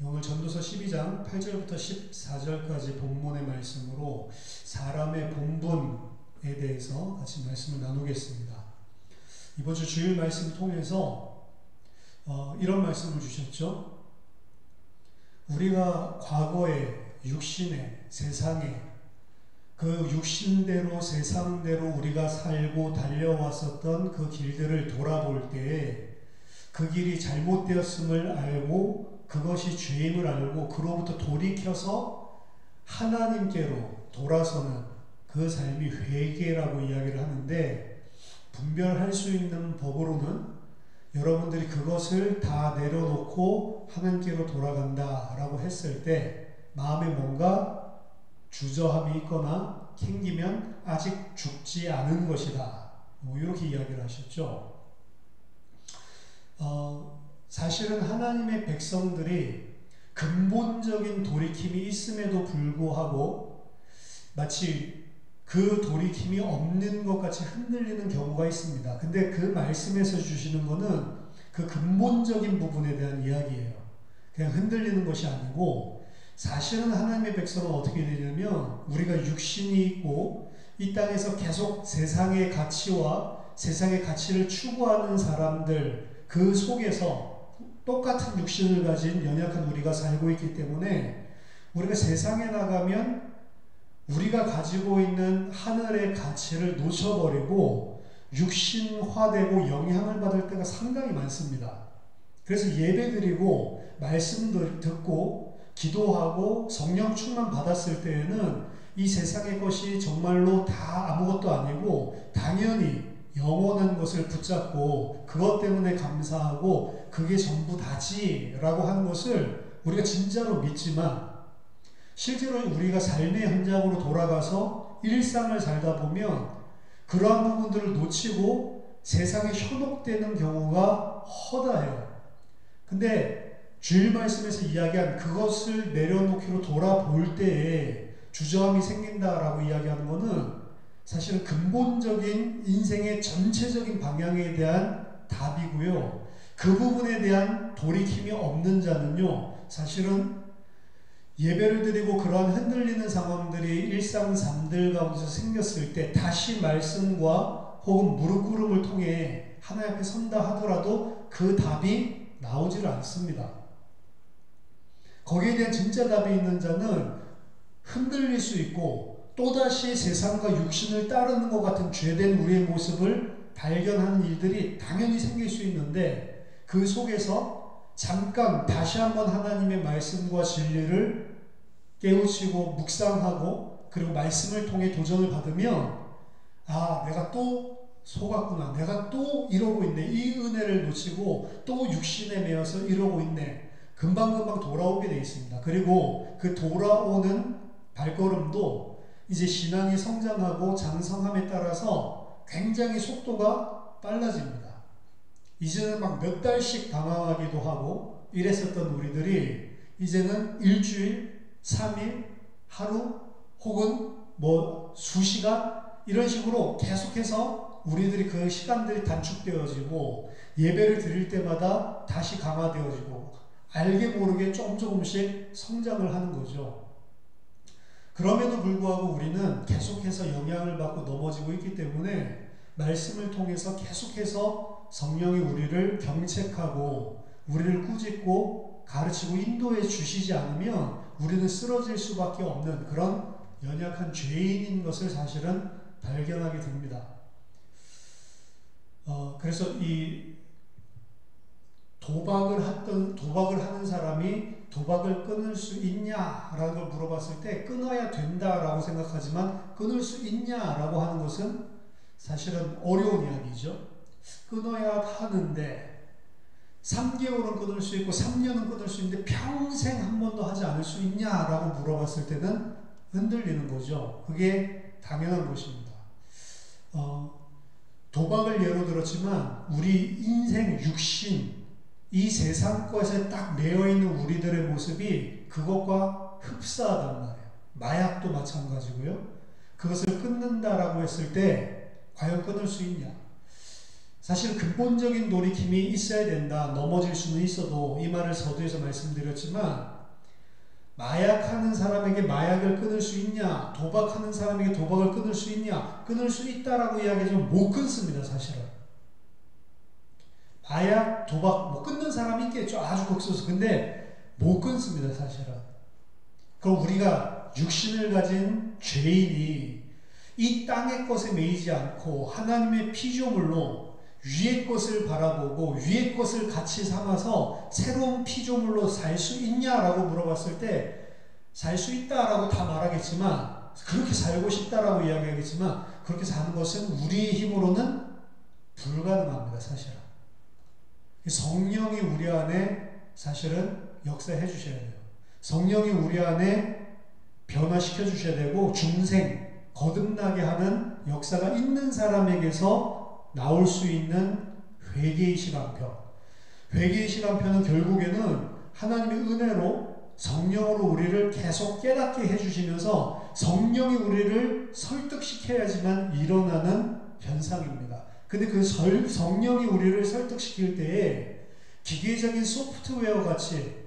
오늘 전도서 12장 8절부터 14절까지 본문의 말씀으로 사람의 본분에 대해서 같이 말씀을 나누겠습니다. 이번 주 주일 말씀 통해서 이런 말씀을 주셨죠. 우리가 과거에 육신에 세상에 그 육신대로 세상대로 우리가 살고 달려왔었던 그 길들을 돌아볼 때에 그 길이 잘못되었음을 알고 그것이 죄임을 알고 그로부터 돌이켜서 하나님께로 돌아서는 그 삶이 회개라고 이야기를 하는데, 분별할 수 있는 법으로는 여러분들이 그것을 다 내려놓고 하나님께로 돌아간다 라고 했을 때 마음에 뭔가 주저함이 있거나 캥기면 아직 죽지 않은 것이다, 이렇게 이야기를 하셨죠. 사실은 하나님의 백성들이 근본적인 돌이킴이 있음에도 불구하고 마치 그 돌이킴이 없는 것 같이 흔들리는 경우가 있습니다. 근데 그 말씀에서 주시는 것은 그 근본적인 부분에 대한 이야기예요. 그냥 흔들리는 것이 아니고, 사실은 하나님의 백성은 어떻게 되냐면 우리가 육신이 있고 이 땅에서 계속 세상의 가치와 세상의 가치를 추구하는 사람들, 그 속에서 똑같은 육신을 가진 연약한 우리가 살고 있기 때문에 우리가 세상에 나가면 우리가 가지고 있는 하늘의 가치를 놓쳐버리고 육신화되고 영향을 받을 때가 상당히 많습니다. 그래서 예배드리고 말씀도 듣고 기도하고 성령 충만 받았을 때에는 이 세상의 것이 정말로 다 아무것도 아니고 당연히 영원한 것을 붙잡고 그것 때문에 감사하고 그게 전부 다지 라고 하는 것을 우리가 진짜로 믿지만, 실제로 우리가 삶의 현장으로 돌아가서 일상을 살다 보면 그러한 부분들을 놓치고 세상에 현혹되는 경우가 허다해요. 근데 주일 말씀에서 이야기한 그것을 내려놓기로 돌아볼 때에 주저함이 생긴다라고 이야기하는 것은 사실은 근본적인 인생의 전체적인 방향에 대한 답이고요. 그 부분에 대한 돌이킴이 없는 자는요, 사실은 예배를 드리고 그러한 흔들리는 상황들이 일상 삶들 가운데서 생겼을 때 다시 말씀과 혹은 무릎 꿇음을 통해 하나님 앞에 선다 하더라도 그 답이 나오지를 않습니다. 거기에 대한 진짜 답이 있는 자는 흔들릴 수 있고 또다시 세상과 육신을 따르는 것 같은 죄된 우리의 모습을 발견하는 일들이 당연히 생길 수 있는데, 그 속에서 잠깐 다시 한번 하나님의 말씀과 진리를 깨우치고 묵상하고 그리고 말씀을 통해 도전을 받으면, 아, 내가 또 속았구나, 내가 또 이러고 있네, 이 은혜를 놓치고 또 육신에 매여서 이러고 있네, 금방금방 돌아오게 되어 있습니다. 그리고 그 돌아오는 발걸음도 이제 신앙이 성장하고 장성함에 따라서 굉장히 속도가 빨라집니다. 이제는 막 몇 달씩 방황하기도 하고 이랬었던 우리들이 이제는 일주일, 3일, 하루 혹은 뭐 수시간 이런 식으로 계속해서 우리들이 그 시간들이 단축되어지고 예배를 드릴 때마다 다시 강화되어지고 알게 모르게 조금씩 성장을 하는 거죠. 그럼에도 불구하고 우리는 계속해서 영향을 받고 넘어지고 있기 때문에 말씀을 통해서 계속해서 성령이 우리를 경책하고 우리를 꾸짖고 가르치고 인도해 주시지 않으면 우리는 쓰러질 수밖에 없는 그런 연약한 죄인인 것을 사실은 발견하게 됩니다. 그래서 이 도박을 하는 사람이 도박을 끊을 수 있냐라는 걸 물어봤을 때 끊어야 된다라고 생각하지만 끊을 수 있냐라고 하는 것은 사실은 어려운 이야기죠. 끊어야 하는데 3개월은 끊을 수 있고 3년은 끊을 수 있는데 평생 한 번도 하지 않을 수 있냐라고 물어봤을 때는 흔들리는 거죠. 그게 당연한 것입니다. 도박을 예로 들었지만 우리 인생 육신, 이 세상 것에 딱 매여있는 우리들의 모습이 그것과 흡사하단 말이에요. 마약도 마찬가지고요. 그것을 끊는다라고 했을 때 과연 끊을 수 있냐? 사실 근본적인 돌이킴이 있어야 된다. 넘어질 수는 있어도 이 말을 서두에서 말씀드렸지만 마약하는 사람에게 마약을 끊을 수 있냐? 도박하는 사람에게 도박을 끊을 수 있냐? 끊을 수 있다라고 이야기하지만 못 끊습니다. 사실은. 마약, 도박 뭐 끊는 사람이 있겠죠. 아주 극소수. 근데 못 끊습니다. 사실은. 그럼 우리가 육신을 가진 죄인이 이 땅의 것에 매이지 않고 하나님의 피조물로 위의 것을 바라보고 위의 것을 가치 삼아서 새로운 피조물로 살 수 있냐라고 물어봤을 때 살 수 있다라고 다 말하겠지만, 그렇게 살고 싶다라고 이야기하겠지만, 그렇게 사는 것은 우리의 힘으로는 불가능합니다. 사실은. 성령이 우리 안에 사실은 역사해 주셔야 돼요. 성령이 우리 안에 변화시켜 주셔야 되고, 중생, 거듭나게 하는 역사가 있는 사람에게서 나올 수 있는 회개의 시간표. 회개의 시간표는 결국에는 하나님의 은혜로 성령으로 우리를 계속 깨닫게 해주시면서 성령이 우리를 설득시켜야지만 일어나는 현상입니다. 근데 그 성령이 우리를 설득시킬 때에 기계적인 소프트웨어 같이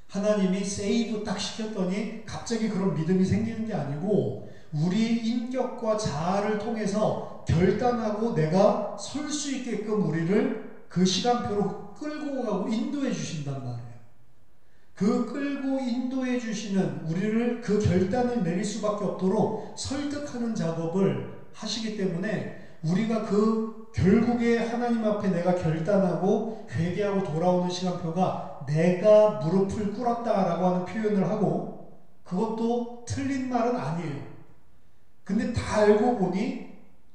하나님이 세이브 딱 시켰더니 갑자기 그런 믿음이 생기는 게 아니고 우리의 인격과 자아를 통해서 결단하고 내가 설 수 있게끔 우리를 그 시간표로 끌고 가고 인도해 주신단 말이에요. 그 끌고 인도해 주시는 우리를 그 결단을 내릴 수밖에 없도록 설득하는 작업을 하시기 때문에 우리가 그 결국에 하나님 앞에 내가 결단하고 회개하고 돌아오는 시간표가 내가 무릎을 꿇었다라고 하는 표현을 하고, 그것도 틀린 말은 아니에요. 근데 다 알고 보니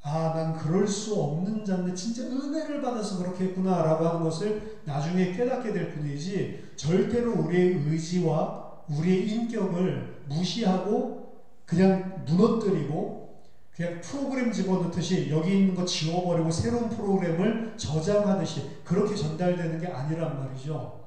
난 그럴 수 없는 자인데 진짜 은혜를 받아서 그렇게 했구나 라고 하는 것을 나중에 깨닫게 될 뿐이지, 절대로 우리의 의지와 우리의 인격을 무시하고 그냥 무너뜨리고 그냥 프로그램 집어넣듯이 여기 있는 거 지워버리고 새로운 프로그램을 저장하듯이 그렇게 전달되는 게 아니란 말이죠.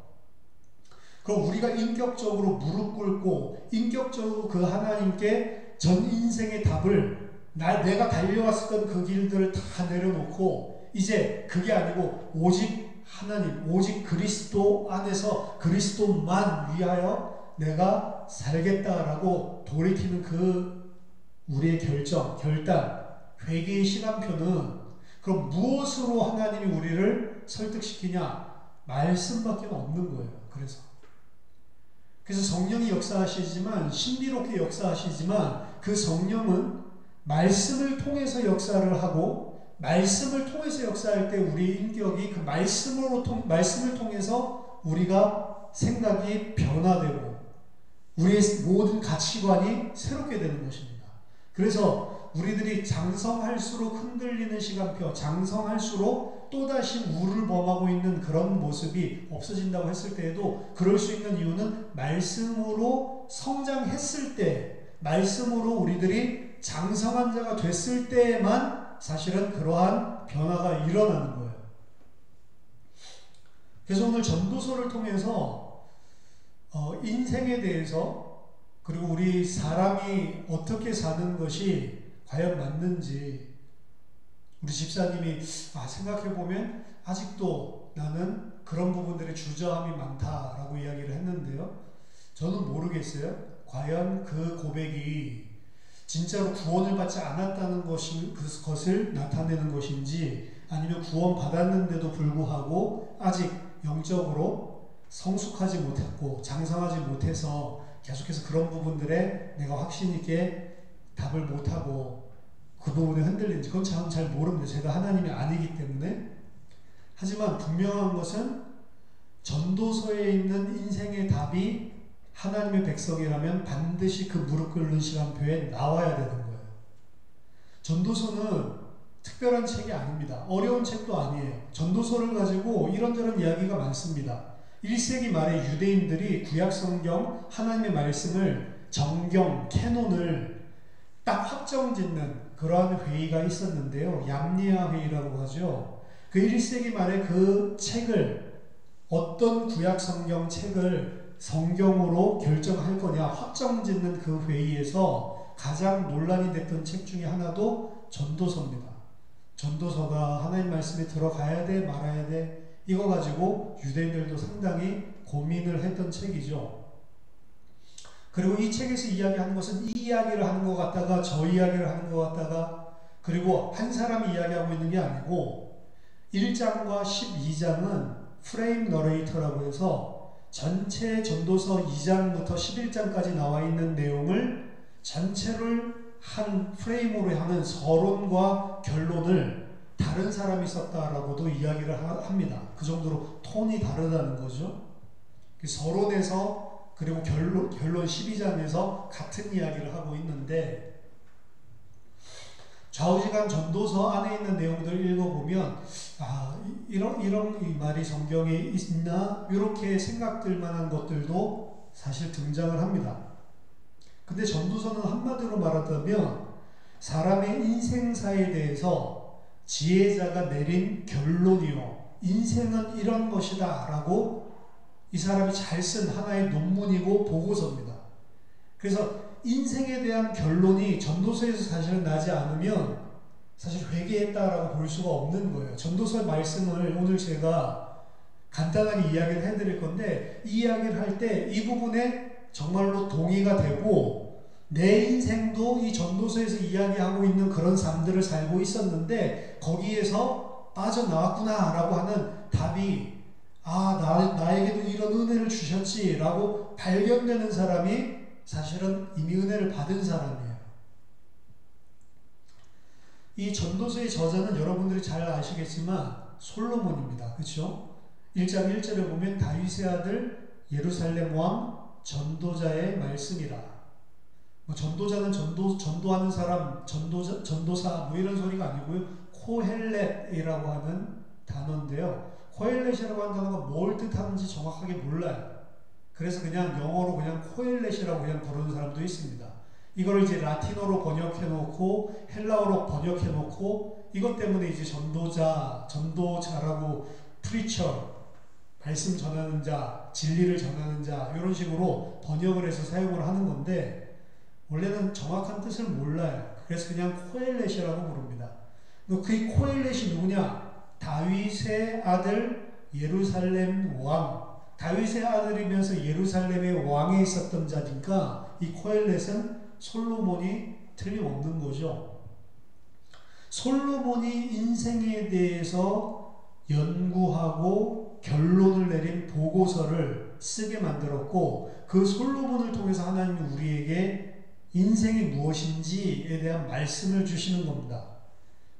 그럼 우리가 인격적으로 무릎 꿇고 인격적으로 그 하나님께 전 인생의 답을 내가 달려왔었던 그 길들을 다 내려놓고 이제 그게 아니고 오직 하나님, 오직 그리스도 안에서 그리스도만 위하여 내가 살겠다라고 돌이키는 그 우리의 결단, 회개의 시간표는 그럼 무엇으로 하나님이 우리를 설득시키냐? 말씀밖에 없는 거예요. 그래서 성령이 역사하시지만, 신비롭게 역사하시지만 그 성령은 말씀을 통해서 역사를 하고, 말씀을 통해서 역사할 때 우리의 인격이 그 말씀을 통해서 우리가 생각이 변화되고 우리의 모든 가치관이 새롭게 되는 것입니다. 그래서 우리들이 장성할수록 흔들리는 시간표, 장성할수록 또다시 우를 범하고 있는 그런 모습이 없어진다고 했을 때에도 그럴 수 있는 이유는 말씀으로 성장했을 때, 말씀으로 우리들이 장성한 자가 됐을 때에만 사실은 그러한 변화가 일어나는 거예요. 그래서 오늘 전도서를 통해서 인생에 대해서, 그리고 우리 사람이 어떻게 사는 것이 과연 맞는지, 우리 집사님이 생각해보면 아직도 나는 그런 부분들의 주저함이 많다라고 이야기를 했는데요. 저는 모르겠어요. 과연 그 고백이 진짜로 구원을 받지 않았다는 것을 나타내는 것인지, 아니면 구원 받았는데도 불구하고 아직 영적으로 성숙하지 못했고 장성하지 못해서 계속해서 그런 부분들에 내가 확신 있게 답을 못하고 그 부분에 흔들리는지, 그건 저는 잘 모릅니다. 제가 하나님이 아니기 때문에. 하지만 분명한 것은 전도서에 있는 인생의 답이 하나님의 백성이라면 반드시 그 무릎 꿇는 시간표에 나와야 되는 거예요. 전도서는 특별한 책이 아닙니다. 어려운 책도 아니에요. 전도서를 가지고 이런저런 이야기가 많습니다. 1세기 말에 유대인들이 구약성경 하나님의 말씀을 정경, 캐논을 딱 확정짓는 그러한 회의가 있었는데요. 얌니아 회의라고 하죠. 그 1세기 말에 그 책을, 어떤 구약성경 책을 성경으로 결정할 거냐 확정짓는 그 회의에서 가장 논란이 됐던 책 중에 하나도 전도서입니다. 전도서가 하나님 말씀에 들어가야 돼 말아야 돼 이거 가지고 유대인들도 상당히 고민을 했던 책이죠. 그리고 이 책에서 이야기하는 것은 이 이야기를 하는 것 같다가 저 이야기를 하는 것 같다가 그리고 한 사람이 이야기하고 있는 게 아니고 1장과 12장은 프레임 너레이터라고 해서 전체 전도서 2장부터 11장까지 나와 있는 내용을 전체를 한 프레임으로 하는 서론과 결론을 다른 사람이 썼다라고도 이야기를 합니다. 그 정도로 톤이 다르다는 거죠. 서론에서 그리고 결론 12장에서 같은 이야기를 하고 있는데 좌우지간 전도서 안에 있는 내용들을 읽어보면 이런 이 말이 성경에 있나? 이렇게 생각들 만한 것들도 사실 등장을 합니다. 근데 전도서는 한마디로 말하자면 사람의 인생사에 대해서 지혜자가 내린 결론이요. 인생은 이런 것이다 라고 이 사람이 잘 쓴 하나의 논문이고 보고서입니다. 그래서 인생에 대한 결론이 전도서에서 사실은 나지 않으면 사실 회개했다라고 볼 수가 없는 거예요. 전도서의 말씀을 오늘 제가 간단하게 이야기를 해드릴 건데 이 이야기를 할 때 이 부분에 정말로 동의가 되고 내 인생도 이 전도서에서 이야기하고 있는 그런 삶들을 살고 있었는데 거기에서 빠져나왔구나 라고 하는 답이 나에게도 이런 은혜를 주셨지 라고 발견되는 사람이 사실은 이미 은혜를 받은 사람이에요. 이 전도서의 저자는 여러분들이 잘 아시겠지만 솔로몬입니다. 그렇죠? 1장 1절에 보면 다윗의 아들 예루살렘 왕 전도자의 말씀이라. 전도자는 전도하는 사람, 전도사 이런 소리가 아니고요. 코헬렛이라고 하는 단어인데요. 코헬렛이라고 하는 단어가 뭘 뜻하는지 정확하게 몰라요. 그래서 그냥 영어로 그냥 코헬렛이라고 그냥 부르는 사람도 있습니다. 이걸 이제 라틴어로 번역해놓고 헬라어로 번역해놓고 이것 때문에 이제 전도자라고 프리처, 말씀 전하는 자, 진리를 전하는 자 이런 식으로 번역을 해서 사용을 하는 건데 원래는 정확한 뜻을 몰라요. 그래서 그냥 코헬렛이라고 부릅니다. 그 코헬렛이 누구냐? 다윗의 아들 예루살렘 왕. 다윗의 아들이면서 예루살렘의 왕에 있었던 자니까 이 코헬렛은 솔로몬이 틀림없는 거죠. 솔로몬이 인생에 대해서 연구하고 결론을 내린 보고서를 쓰게 만들었고 그 솔로몬을 통해서 하나님이 우리에게 인생이 무엇인지에 대한 말씀을 주시는 겁니다.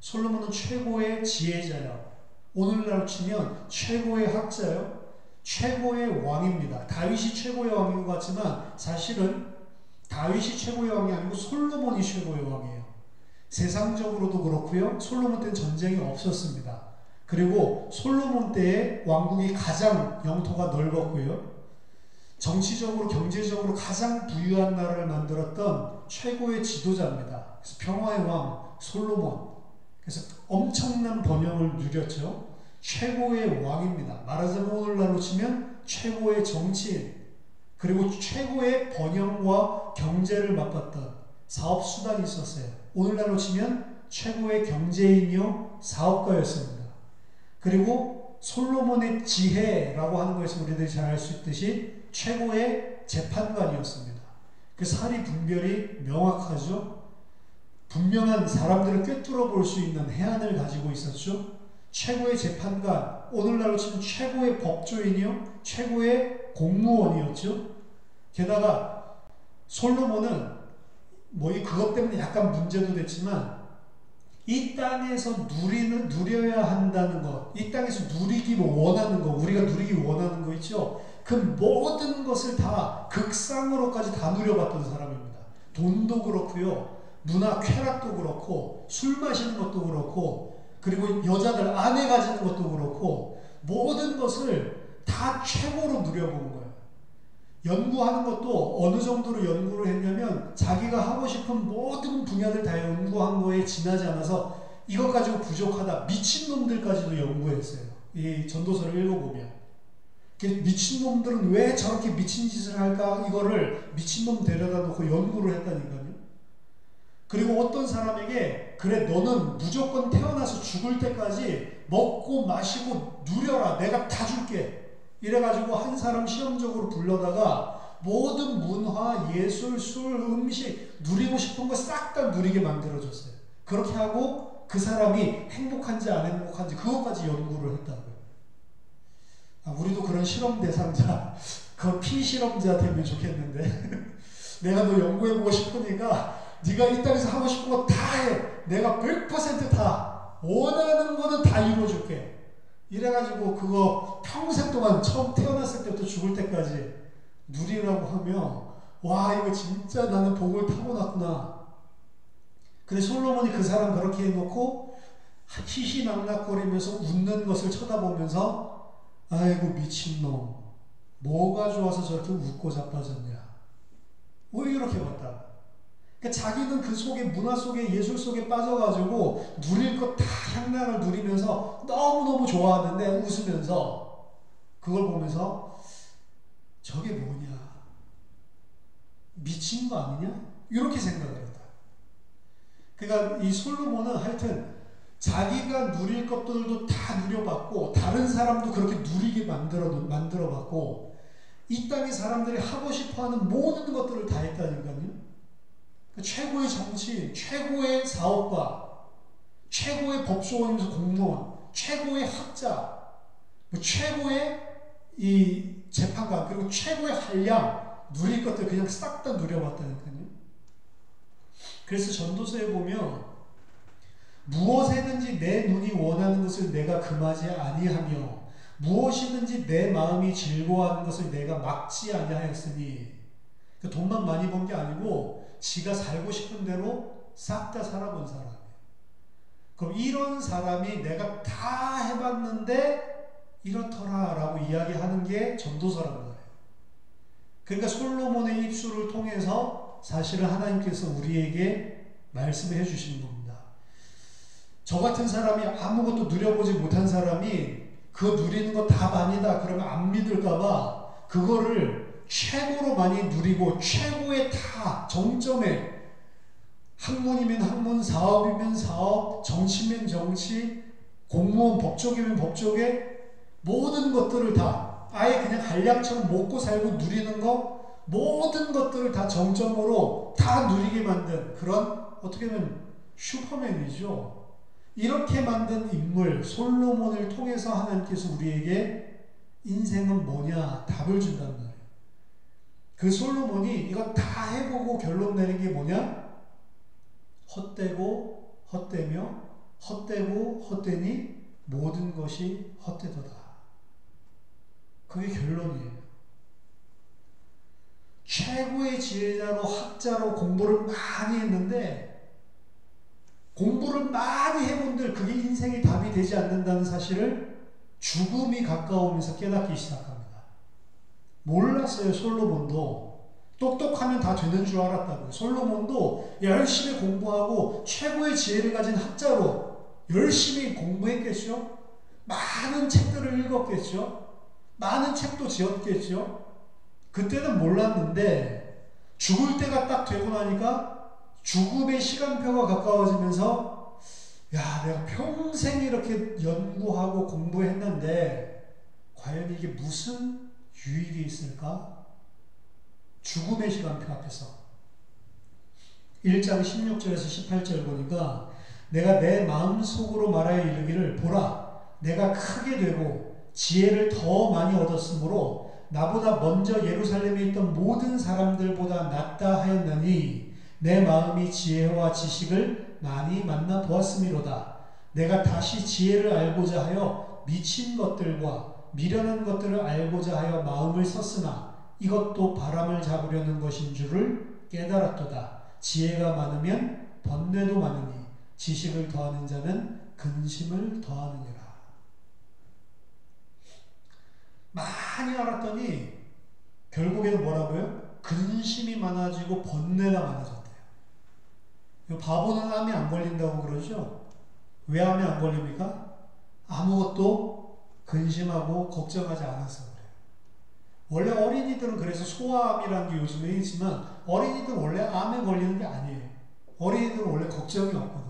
솔로몬은 최고의 지혜자요. 오늘날 치면 최고의 학자요. 최고의 왕입니다. 다윗이 최고의 왕인 것 같지만 사실은 다윗이 최고의 왕이 아니고 솔로몬이 최고의 왕이에요. 세상적으로도 그렇고요. 솔로몬 때는 전쟁이 없었습니다. 그리고 솔로몬 때의 왕국이 가장 영토가 넓었고요. 정치적으로 경제적으로 가장 부유한 나라를 만들었던 최고의 지도자입니다. 그래서 평화의 왕 솔로몬. 그래서 엄청난 번영을 누렸죠. 최고의 왕입니다. 말하자면 오늘날로 치면 최고의 정치인 그리고 최고의 번영과 경제를 맛봤던 사업수단이 있었어요. 오늘날로 치면 최고의 경제인이요 사업가였습니다. 그리고 솔로몬의 지혜라고 하는 것에서 우리들이 잘 알 수 있듯이 최고의 재판관이었습니다. 그 사리 분별이 명확하죠. 분명한 사람들을 꿰뚫어 볼 수 있는 해안을 가지고 있었죠. 최고의 재판관, 오늘날로 치면 최고의 법조인이요, 최고의 공무원이었죠. 게다가 솔로몬은 그것 때문에 약간 문제도 됐지만 이 땅에서 누려야 한다는 것, 이 땅에서 누리기 원하는 것, 우리가 누리기 원하는 거 있죠. 그 모든 것을 다 극상으로까지 다 누려봤던 사람입니다. 돈도 그렇고요, 문화 쾌락도 그렇고, 술 마시는 것도 그렇고, 그리고 여자들 아내 가지는 것도 그렇고 모든 것을 다 최고로 누려본 거예요. 연구하는 것도 어느 정도로 연구를 했냐면 자기가 하고 싶은 모든 분야들 다 연구한 거에 지나지 않아서 이것 가지고 부족하다. 미친놈들까지도 연구했어요. 이 전도서를 읽어보면 미친놈들은 왜 저렇게 미친 짓을 할까? 이거를 미친놈 데려다 놓고 연구를 했다니까요. 그리고 어떤 사람에게 그래 너는 무조건 태어나서 죽을 때까지 먹고 마시고 누려라 내가 다 줄게 이래가지고 한 사람 시험적으로 불러다가 모든 문화, 예술, 술, 음식 누리고 싶은 거 싹 다 누리게 만들어줬어요. 그렇게 하고 그 사람이 행복한지 안 행복한지 그것까지 연구를 했다고요. 우리도 그런 실험 대상자 그 피실험자 되면 좋겠는데 내가 너 연구해보고 싶으니까 네가 이 땅에서 하고 싶은 거 다 해. 내가 100%다 원하는 거는 다 이루어줄게. 이래가지고 그거 평생 동안 처음 태어났을 때부터 죽을 때까지 누리라고 하면 와 이거 진짜 나는 복을 타고났구나. 근데 솔로몬이 그 사람 그렇게 해놓고 희희낙낙거리면서 웃는 것을 쳐다보면서 아이고 미친놈 뭐가 좋아서 저렇게 웃고 자빠졌냐. 왜 이렇게 봤다. 그러니까 자기는 그 속에 문화 속에 예술 속에 빠져가지고 누릴 것 다 향락을 누리면서 너무너무 좋아하는데 웃으면서 그걸 보면서 저게 뭐냐 미친 거 아니냐 이렇게 생각을 했다. 그러니까 이 솔로몬은 하여튼 자기가 누릴 것들도 다 누려봤고 다른 사람도 그렇게 누리게 만들어봤고 이 땅의 사람들이 하고 싶어하는 모든 것들을 다 했다니까요. 최고의 정치인, 최고의 사업가, 최고의 법조원에서 공무원, 최고의 학자, 최고의 이 재판관, 그리고 최고의 한량 누릴 것들 그냥 싹 다 누려봤다니까요. 그래서 전도서에 보면 무엇에든지 내 눈이 원하는 것을 내가 금하지 아니하며 무엇이든지 내 마음이 즐거워하는 것을 내가 막지 아니하였으니 돈만 많이 번 게 아니고 지가 살고 싶은 대로 싹 다 살아본 사람이에요. 그럼 이런 사람이 내가 다 해봤는데 이렇더라 라고 이야기하는 게 전도서란 말이에요. 그러니까 솔로몬의 입술을 통해서 사실은 하나님께서 우리에게 말씀해 주시는 겁니다. 저 같은 사람이 아무것도 누려보지 못한 사람이 그 누리는 거 다 많이다 그러면 안 믿을까봐 그거를 최고로 많이 누리고 최고의 다 정점에 학문이면 학문, 사업이면 사업, 정치면 정치, 공무원, 법조계면 법조계 모든 것들을 다 아예 그냥 한량처럼 먹고 살고 누리는 거 모든 것들을 다 정점으로 다 누리게 만든 그런 어떻게 보면 슈퍼맨이죠. 이렇게 만든 인물 솔로몬을 통해서 하나님께서 우리에게 인생은 뭐냐 답을 준단 말이에요. 그 솔로몬이 이거 다 해보고 결론 내린 게 뭐냐? 헛되고 헛되며 헛되고 헛되니 모든 것이 헛되도다. 그게 결론이에요. 최고의 지혜자로 학자로 공부를 많이 했는데 공부를 많이 해본들 그게 인생의 답이 되지 않는다는 사실을 죽음이 가까우면서 깨닫기 시작합니다. 몰랐어요. 솔로몬도 똑똑하면 다 되는 줄 알았다고요. 솔로몬도 열심히 공부하고 최고의 지혜를 가진 학자로 열심히 공부했겠죠. 많은 책들을 읽었겠죠. 많은 책도 지었겠죠. 그때는 몰랐는데 죽을 때가 딱 되고 나니까 죽음의 시간표가 가까워지면서 야 내가 평생 이렇게 연구하고 공부했는데 과연 이게 무슨 유익이 있을까? 죽음의 시간표 앞에서 1장 16절에서 18절 보니까 내가 내 마음속으로 말하여 이르기를 보라 내가 크게 되고 지혜를 더 많이 얻었으므로 나보다 먼저 예루살렘에 있던 모든 사람들보다 낫다 하였나니 내 마음이 지혜와 지식을 많이 만나 보았음이로다. 내가 다시 지혜를 알고자 하여 미친 것들과 미련한 것들을 알고자 하여 마음을 썼으나 이것도 바람을 잡으려는 것인 줄을 깨달았도다. 지혜가 많으면 번뇌도 많으니 지식을 더하는 자는 근심을 더하느니라. 많이 알았더니 결국에는 뭐라고요? 근심이 많아지고 번뇌가 많아졌대요. 바보는 암에 안 걸린다고 그러죠? 왜 암에 안 걸립니까? 아무것도 근심하고 걱정하지 않아서 그래요. 원래 어린이들은 그래서 소아암이라는 게 요즘에 있지만 어린이들은 원래 암에 걸리는 게 아니에요. 어린이들은 원래 걱정이 없거든.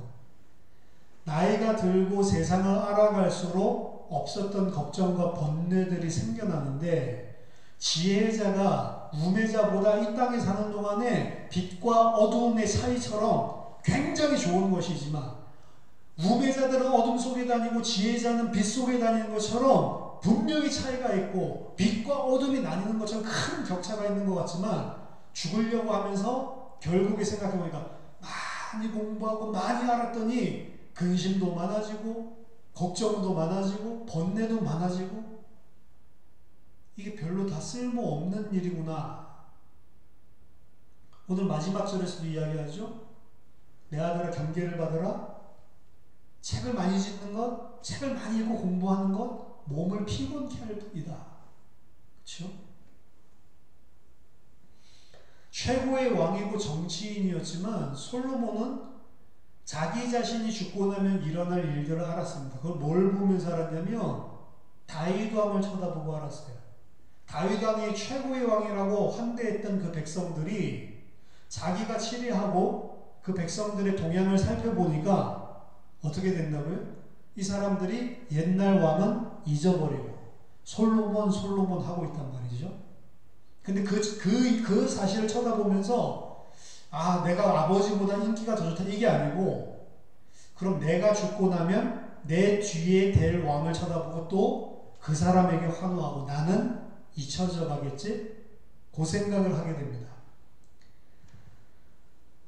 나이가 들고 세상을 알아갈수록 없었던 걱정과 번뇌들이 생겨나는데, 지혜자가 우매자보다 이 땅에 사는 동안에 빛과 어두움의 사이처럼 굉장히 좋은 것이지만, 우매자들은 어둠 속에 다니고 지혜자는 빛 속에 다니는 것처럼 분명히 차이가 있고 빛과 어둠이 나뉘는 것처럼 큰 격차가 있는 것 같지만, 죽으려고 하면서 결국에 생각해보니까 많이 공부하고 많이 알았더니 근심도 많아지고 걱정도 많아지고 번뇌도 많아지고, 이게 별로 다 쓸모없는 일이구나. 오늘 마지막 절에서도 이야기하죠. 내 아들아 경계를 받으라. 책을 많이 읽는 것, 책을 많이 읽고 공부하는 것, 몸을 피곤케 할 뿐이다. 그렇죠? 최고의 왕이고 정치인이었지만 솔로몬은 자기 자신이 죽고 나면 일어날 일들을 알았습니다. 그걸 뭘 보면서 알았냐면 다윗 왕을 쳐다보고 알았어요. 다윗 왕이 최고의 왕이라고 환대했던 그 백성들이 자기가 치리하고 그 백성들의 동향을 살펴보니까 어떻게 된다고요? 이 사람들이 옛날 왕은 잊어버리고 솔로몬 하고 있단 말이죠. 근데 그 사실을 쳐다보면서 내가 아버지보다 인기가 더 좋다 이게 아니고, 그럼 내가 죽고 나면 내 뒤에 될 왕을 쳐다보고 또 그 사람에게 환호하고 나는 잊혀져 가겠지? 그 생각을 하게 됩니다.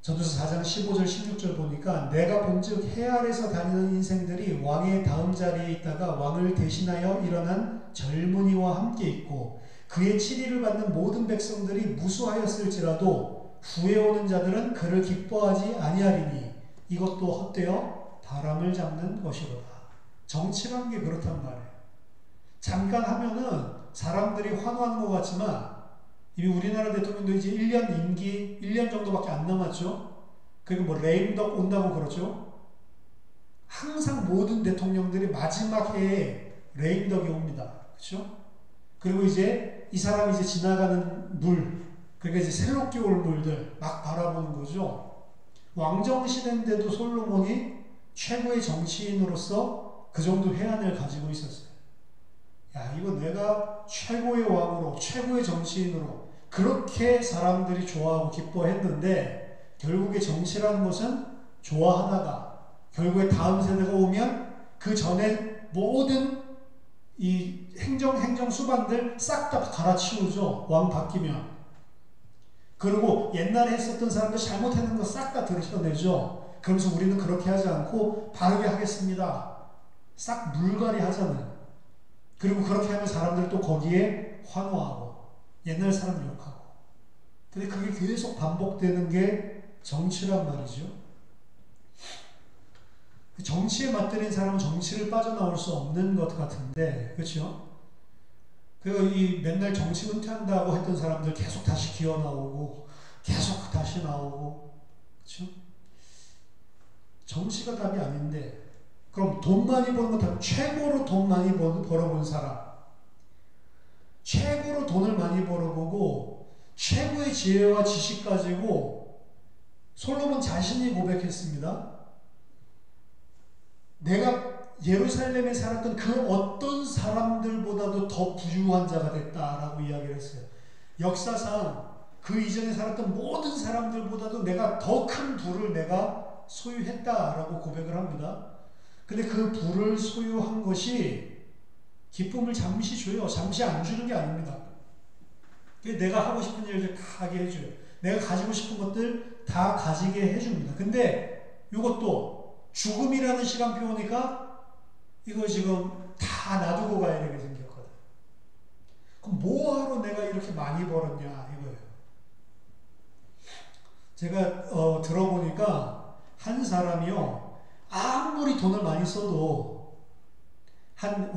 전도서 4장 15절 16절 보니까 내가 본즉 해 아래서 다니는 인생들이 왕의 다음 자리에 있다가 왕을 대신하여 일어난 젊은이와 함께 있고, 그의 치리를 받는 모든 백성들이 무수하였을지라도 후에 오는 자들은 그를 기뻐하지 아니하리니 이것도 헛되어 바람을 잡는 것이로다. 정치라는 게 그렇단 말이에요. 잠깐 하면은 사람들이 환호하는 것 같지만, 이미 우리나라 대통령도 이제 1년 임기 1년 정도밖에 안 남았죠. 그리고 뭐 레임덕 온다고 그러죠. 항상 모든 대통령들이 마지막 해에 레임덕이 옵니다. 그렇죠? 그리고 이제 이 사람이 이제 지나가는 물, 그러니까 이제 새롭게 올 물들 막 바라보는 거죠. 왕정 시대인데도 솔로몬이 최고의 정치인으로서 그 정도 회한을 가지고 있었어요. 야, 이거 내가 최고의 왕으로, 최고의 정치인으로 그렇게 사람들이 좋아하고 기뻐했는데, 결국에 정치라는 것은 좋아하다가 결국에 다음 세대가 오면 그 전에 모든 이 행정 수반들 싹 다 갈아치우죠. 왕 바뀌면. 그리고 옛날에 했었던 사람들 잘못했는 거 싹 다 들춰내죠. 그러면서 우리는 그렇게 하지 않고 바르게 하겠습니다. 싹 물갈이 하잖아요. 그리고 그렇게 하면 사람들 또 거기에 환호하고 옛날 사람 욕하고. 근데 그게 계속 반복되는 게 정치란 말이죠. 정치에 맞들인 사람은 정치를 빠져나올 수 없는 것 같은데, 그렇죠? 이 맨날 정치 은퇴한다고 했던 사람들 계속 다시 기어 나오고 계속 다시 나오고, 그렇죠? 정치가 답이 아닌데, 그럼 돈 많이 버는 건 답. 최고로 돈 많이 벌어본 사람, 최고로 돈을 많이 벌어보고 최고의 지혜와 지식 가지고, 솔로몬 자신이 고백했습니다. 내가 예루살렘에 살았던 그 어떤 사람들보다도 더 부유한 자가 됐다라고 이야기를 했어요. 역사상 그 이전에 살았던 모든 사람들보다도 내가 더 큰 부를 내가 소유했다라고 고백을 합니다. 근데 그 부를 소유한 것이 기쁨을 잠시 줘요. 잠시 안 주는 게 아닙니다. 내가 하고 싶은 일들 다 하게 해줘요. 내가 가지고 싶은 것들 다 가지게 해줍니다. 근데 이것도 죽음이라는 시간표 오니까 이거 지금 다 놔두고 가야 되게 생겼거든. 그럼 뭐하러 내가 이렇게 많이 벌었냐 이거예요. 제가 들어보니까 한 사람이요, 아무리 돈을 많이 써도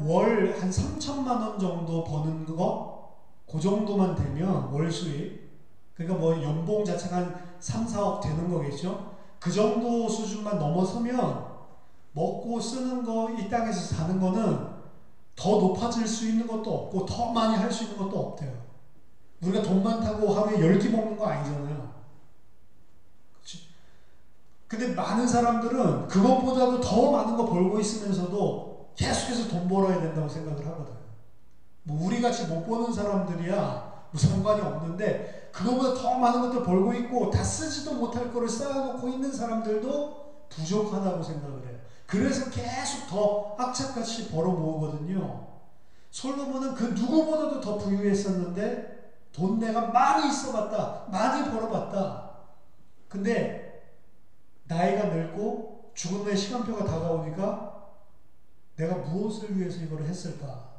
월 한 3천만 원 정도 버는 거, 그 정도만 되면 월 수입, 그러니까 뭐 연봉 자체가 한 3, 4억 되는 거겠죠. 그 정도 수준만 넘어서면 먹고 쓰는 거, 이 땅에서 사는 거는 더 높아질 수 있는 것도 없고 더 많이 할 수 있는 것도 없대요. 우리가 돈 많다고 하루에 10끼 먹는 거 아니잖아요. 그치? 근데 많은 사람들은 그것보다도 더 많은 거 벌고 있으면서도 계속해서 돈 벌어야 된다고 생각을 하거든요. 뭐 우리같이 못 버는 사람들이야 뭐 상관이 없는데, 그거보다 더 많은 것들 벌고 있고 다 쓰지도 못할 거를 쌓아놓고 있는 사람들도 부족하다고 생각을 해요. 그래서 계속 더 악착같이 벌어 모으거든요. 솔로몬은 그 누구보다도 더 부유했었는데 돈 내가 많이 있어봤다, 많이 벌어봤다. 근데 나이가 늙고 죽음의 시간표가 다가오니까 내가 무엇을 위해서 이걸 했을까?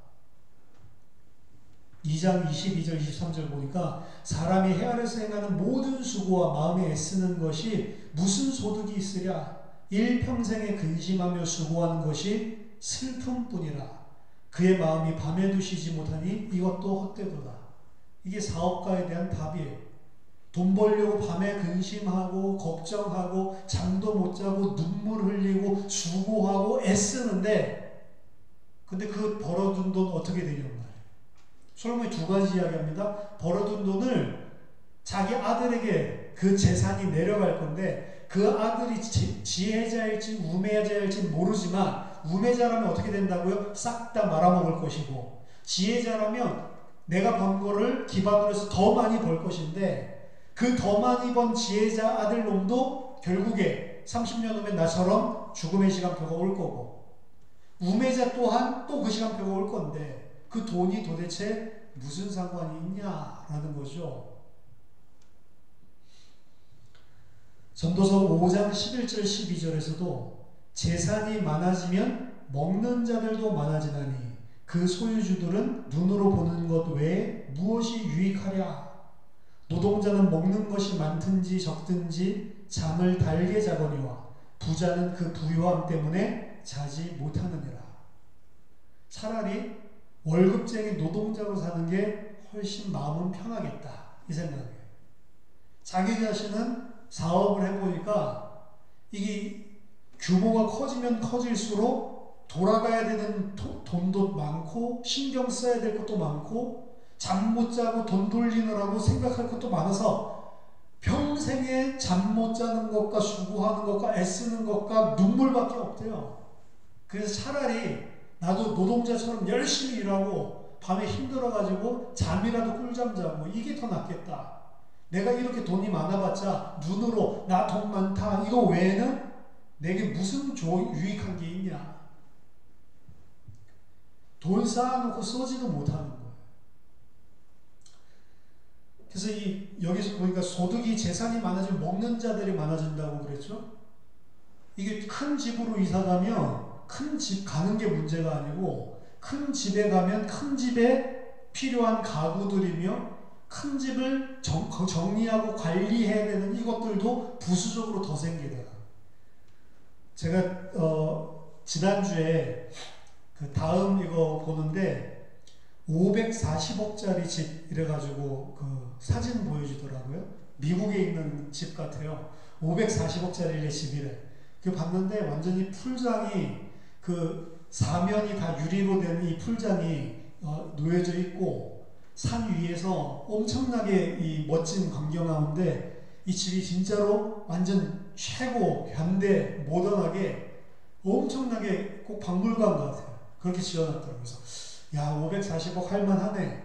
2장 22절 23절 보니까 사람이 해 아래서 행하는 모든 수고와 마음에 애쓰는 것이 무슨 소득이 있으랴? 일평생에 근심하며 수고하는 것이 슬픔뿐이라. 그의 마음이 밤에도 쉬지 못하니 이것도 헛되도다. 이게 사업가에 대한 답이에요. 돈 벌려고 밤에 근심하고 걱정하고 잠도 못 자고 눈물 흘리고 수고하고 애쓰는데, 근데 그 벌어둔 돈 어떻게 되냐고 말이에요. 솔로몬이 두 가지 이야기합니다. 벌어둔 돈을 자기 아들에게 그 재산이 내려갈 건데, 그 아들이 지혜자일지 우매자일지 모르지만 우매자라면 어떻게 된다고요? 싹 다 말아먹을 것이고, 지혜자라면 내가 번 거를 기반으로 해서 더 많이 벌 것인데, 그 더 많이 번 지혜자 아들 놈도 결국에 30년 후면 나처럼 죽음의 시간표가 올 거고, 우매자 또한 또 그 시간표가 올 건데 그 돈이 도대체 무슨 상관이 있냐라는 거죠. 전도서 5장 11절 12절에서도 재산이 많아지면 먹는 자들도 많아지나니 그 소유주들은 눈으로 보는 것 외에 무엇이 유익하랴. 노동자는 먹는 것이 많든지 적든지 잠을 달게 자거니와 부자는 그 부유함 때문에 자지 못하느니라. 차라리 월급쟁이 노동자로 사는 게 훨씬 마음은 편하겠다, 이 생각이에요. 자기 자신은 사업을 해보니까 이게 규모가 커지면 커질수록 돌아가야 되는 돈도 많고 신경 써야 될 것도 많고 잠 못 자고 돈 돌리느라고 생각할 것도 많아서 평생에 잠 못 자는 것과 수고하는 것과 애쓰는 것과 눈물밖에 없대요. 그래서 차라리 나도 노동자처럼 열심히 일하고 밤에 힘들어가지고 잠이라도 꿀잠 자고 이게 더 낫겠다. 내가 이렇게 돈이 많아봤자 눈으로 나 돈 많다 이거 외에는 내게 무슨 유익한 게 있냐. 돈 쌓아놓고 쓰지도 못하는 거예요. 그래서 여기서 보니까 소득이 재산이 많아지면 먹는 자들이 많아진다고 그랬죠. 이게 큰 집으로 이사 가면 큰 집 가는 게 문제가 아니고, 큰 집에 가면 큰 집에 필요한 가구들이며 큰 집을 정리하고 관리해야 되는 이것들도 부수적으로 더 생기더라. 제가 지난주에 그 다음 이거 보는데 540억짜리 집 이래가지고 그 사진 보여주더라고요. 미국에 있는 집 같아요. 540억짜리 집이래. 그 봤는데 완전히 풀장이 그 사면이 다 유리로 된 이 풀장이 놓여져 있고, 산 위에서 엄청나게 이 멋진 광경 가운데 이 집이 진짜로 완전 최고 현대 모던하게 엄청나게 꼭 박물관 같아요. 그렇게 지어놨더라고요. 그래서 야, 540억 할만하네.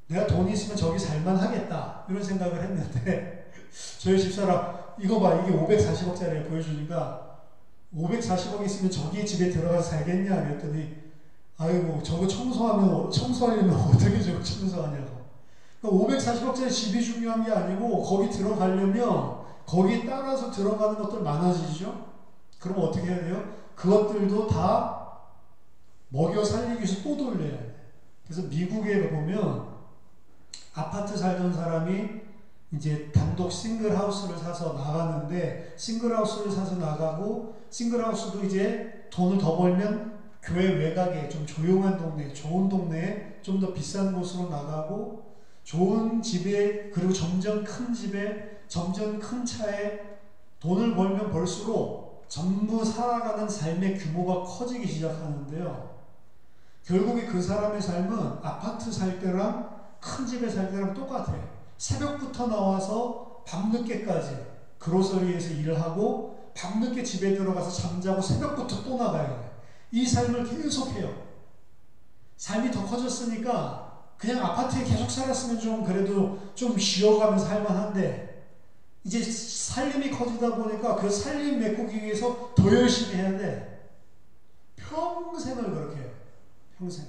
내가 돈이 있으면 저기 살만하겠다 이런 생각을 했는데 저희 집사람 이거 봐, 이게 540억짜리 보여주니까 540억 있으면 저기 집에 들어가서 살겠냐 그랬더니, 아이고 저거 청소하려면 어떻게 저거 청소하냐고. 그러니까 540억짜리 집이 중요한 게 아니고 거기 들어가려면 거기 따라서 들어가는 것들 많아지죠. 그럼 어떻게 해야 돼요? 그것들도 다 먹여 살리기 위해서 또 돌려야 돼. 그래서 미국에 보면 아파트 살던 사람이 이제 단독 싱글하우스를 사서 나가는데, 싱글하우스를 사서 나가고 싱글하우스도 이제 돈을 더 벌면 교회 외곽에 좀 조용한 동네, 좋은 동네에 좀 더 비싼 곳으로 나가고, 좋은 집에, 그리고 점점 큰 집에, 점점 큰 차에 돈을 벌면 벌수록 전부 살아가는 삶의 규모가 커지기 시작하는데요. 결국에 그 사람의 삶은 아파트 살 때랑 큰 집에 살 때랑 똑같아요. 새벽부터 나와서 밤늦게까지 그로서리에서 일을 하고, 밤늦게 집에 들어가서 잠자고 새벽부터 또 나가야 돼. 이 삶을 계속해요. 삶이 더 커졌으니까 그냥 아파트에 계속 살았으면 좀 그래도 좀 쉬어가면서 할만한데, 이제 살림이 커지다 보니까 그 살림 메꾸기 위해서 더 열심히 해야 돼. 평생을 그렇게 해요. 평생.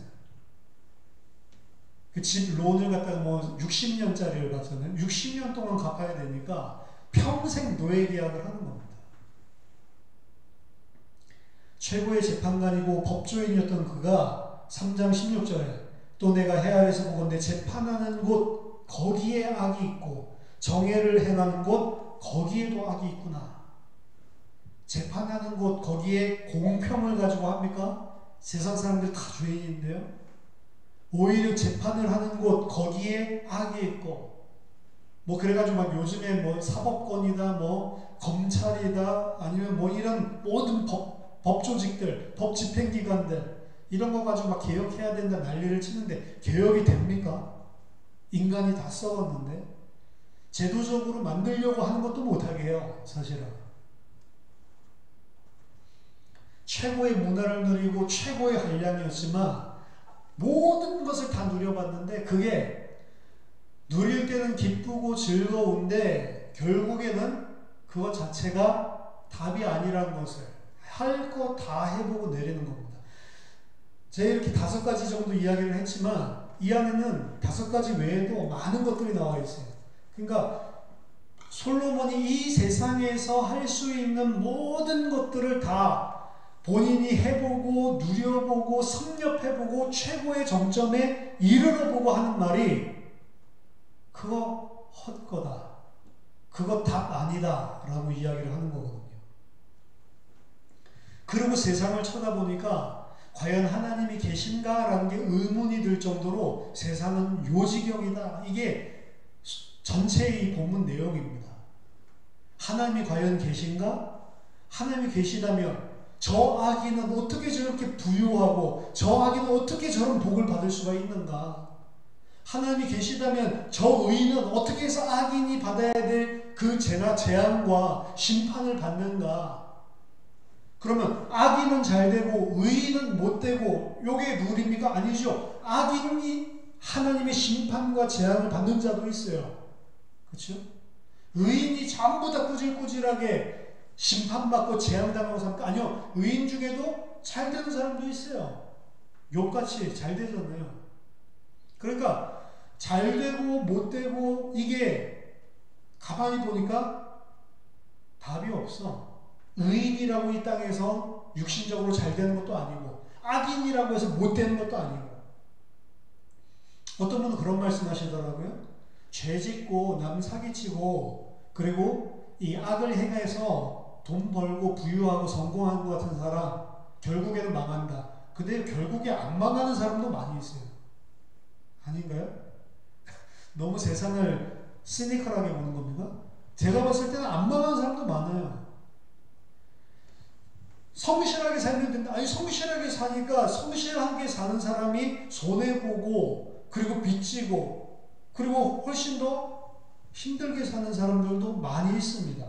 그 집 론을 갖다가 뭐 60년짜리를 받잖아요. 60년 동안 갚아야 되니까 평생 노예 계약을 하는 겁니다. 최고의 재판관이고 법조인이었던 그가 3장 16절에 또 내가 헤아려서 보건대 재판하는 곳 거기에 악이 있고 정의를 행하는 곳 거기에도 악이 있구나. 재판하는 곳 거기에 공평을 가지고 합니까? 세상 사람들 다 죄인인데요. 오히려 재판을 하는 곳 거기에 악이 있고, 뭐 그래가지고 막 요즘에 뭐 사법권이다 뭐 검찰이다 아니면 뭐 이런 모든 법조직들, 법집행기관들 이런 거 가지고 막 개혁해야 된다 난리를 치는데 개혁이 됩니까? 인간이 다 썩었는데. 제도적으로 만들려고 하는 것도 못하게 해요. 사실은 최고의 문화를 누리고 최고의 한량이었지만 모든 것을 다 누려봤는데 그게 누릴 때는 기쁘고 즐거운데 결국에는 그것 자체가 답이 아니라는 것을 할 거 다 해보고 내리는 겁니다. 제가 이렇게 5가지 정도 이야기를 했지만 이 안에는 5가지 외에도 많은 것들이 나와 있어요. 그러니까 솔로몬이 이 세상에서 할 수 있는 모든 것들을 다 본인이 해보고 누려보고 섭렵해보고 최고의 정점에 이르러보고 하는 말이 그거 헛거다. 그거 답 아니다. 라고 이야기를 하는 거거든요. 그리고 세상을 쳐다보니까 과연 하나님이 계신가? 라는 게 의문이 들 정도로 세상은 요지경이다. 이게 전체의 이 본문 내용입니다. 하나님이 과연 계신가? 하나님이 계시다면 저 아기는 어떻게 저렇게 부유하고 저 아기는 어떻게 저런 복을 받을 수가 있는가? 하나님이 계시다면 저 의인은 어떻게 해서 악인이 받아야 될 그 죄나 재앙과 심판을 받는가? 그러면 악인은 잘 되고 의인은 못 되고 요게 룰입니까? 아니죠. 악인이 하나님의 심판과 재앙을 받는 자도 있어요. 그렇죠? 의인이 전부 다 꾸질꾸질하게 심판받고 재앙당하고 삽니까? 아니요. 의인 중에도 잘 되는 사람도 있어요. 욥같이 잘 되잖아요. 그러니까 잘 되고 못 되고 이게 가만히 보니까 답이 없어. 의인이라고 이 땅에서 육신적으로 잘 되는 것도 아니고 악인이라고 해서 못 되는 것도 아니고. 어떤 분은 그런 말씀 하시더라고요. 죄 짓고 남 사기치고 그리고 이 악을 행해서 돈 벌고 부유하고 성공하는 것 같은 사람 결국에는 망한다. 근데 결국에 안 망하는 사람도 많이 있어요. 아닌가요? 너무 세상을 시니컬하게 보는 겁니다. 제가 봤을 때는 안 망하는 사람도 많아요. 성실하게 살면 된다. 아니 성실하게 사니까 성실하게 사는 사람이 손해보고 그리고 빚지고 그리고 훨씬 더 힘들게 사는 사람들도 많이 있습니다.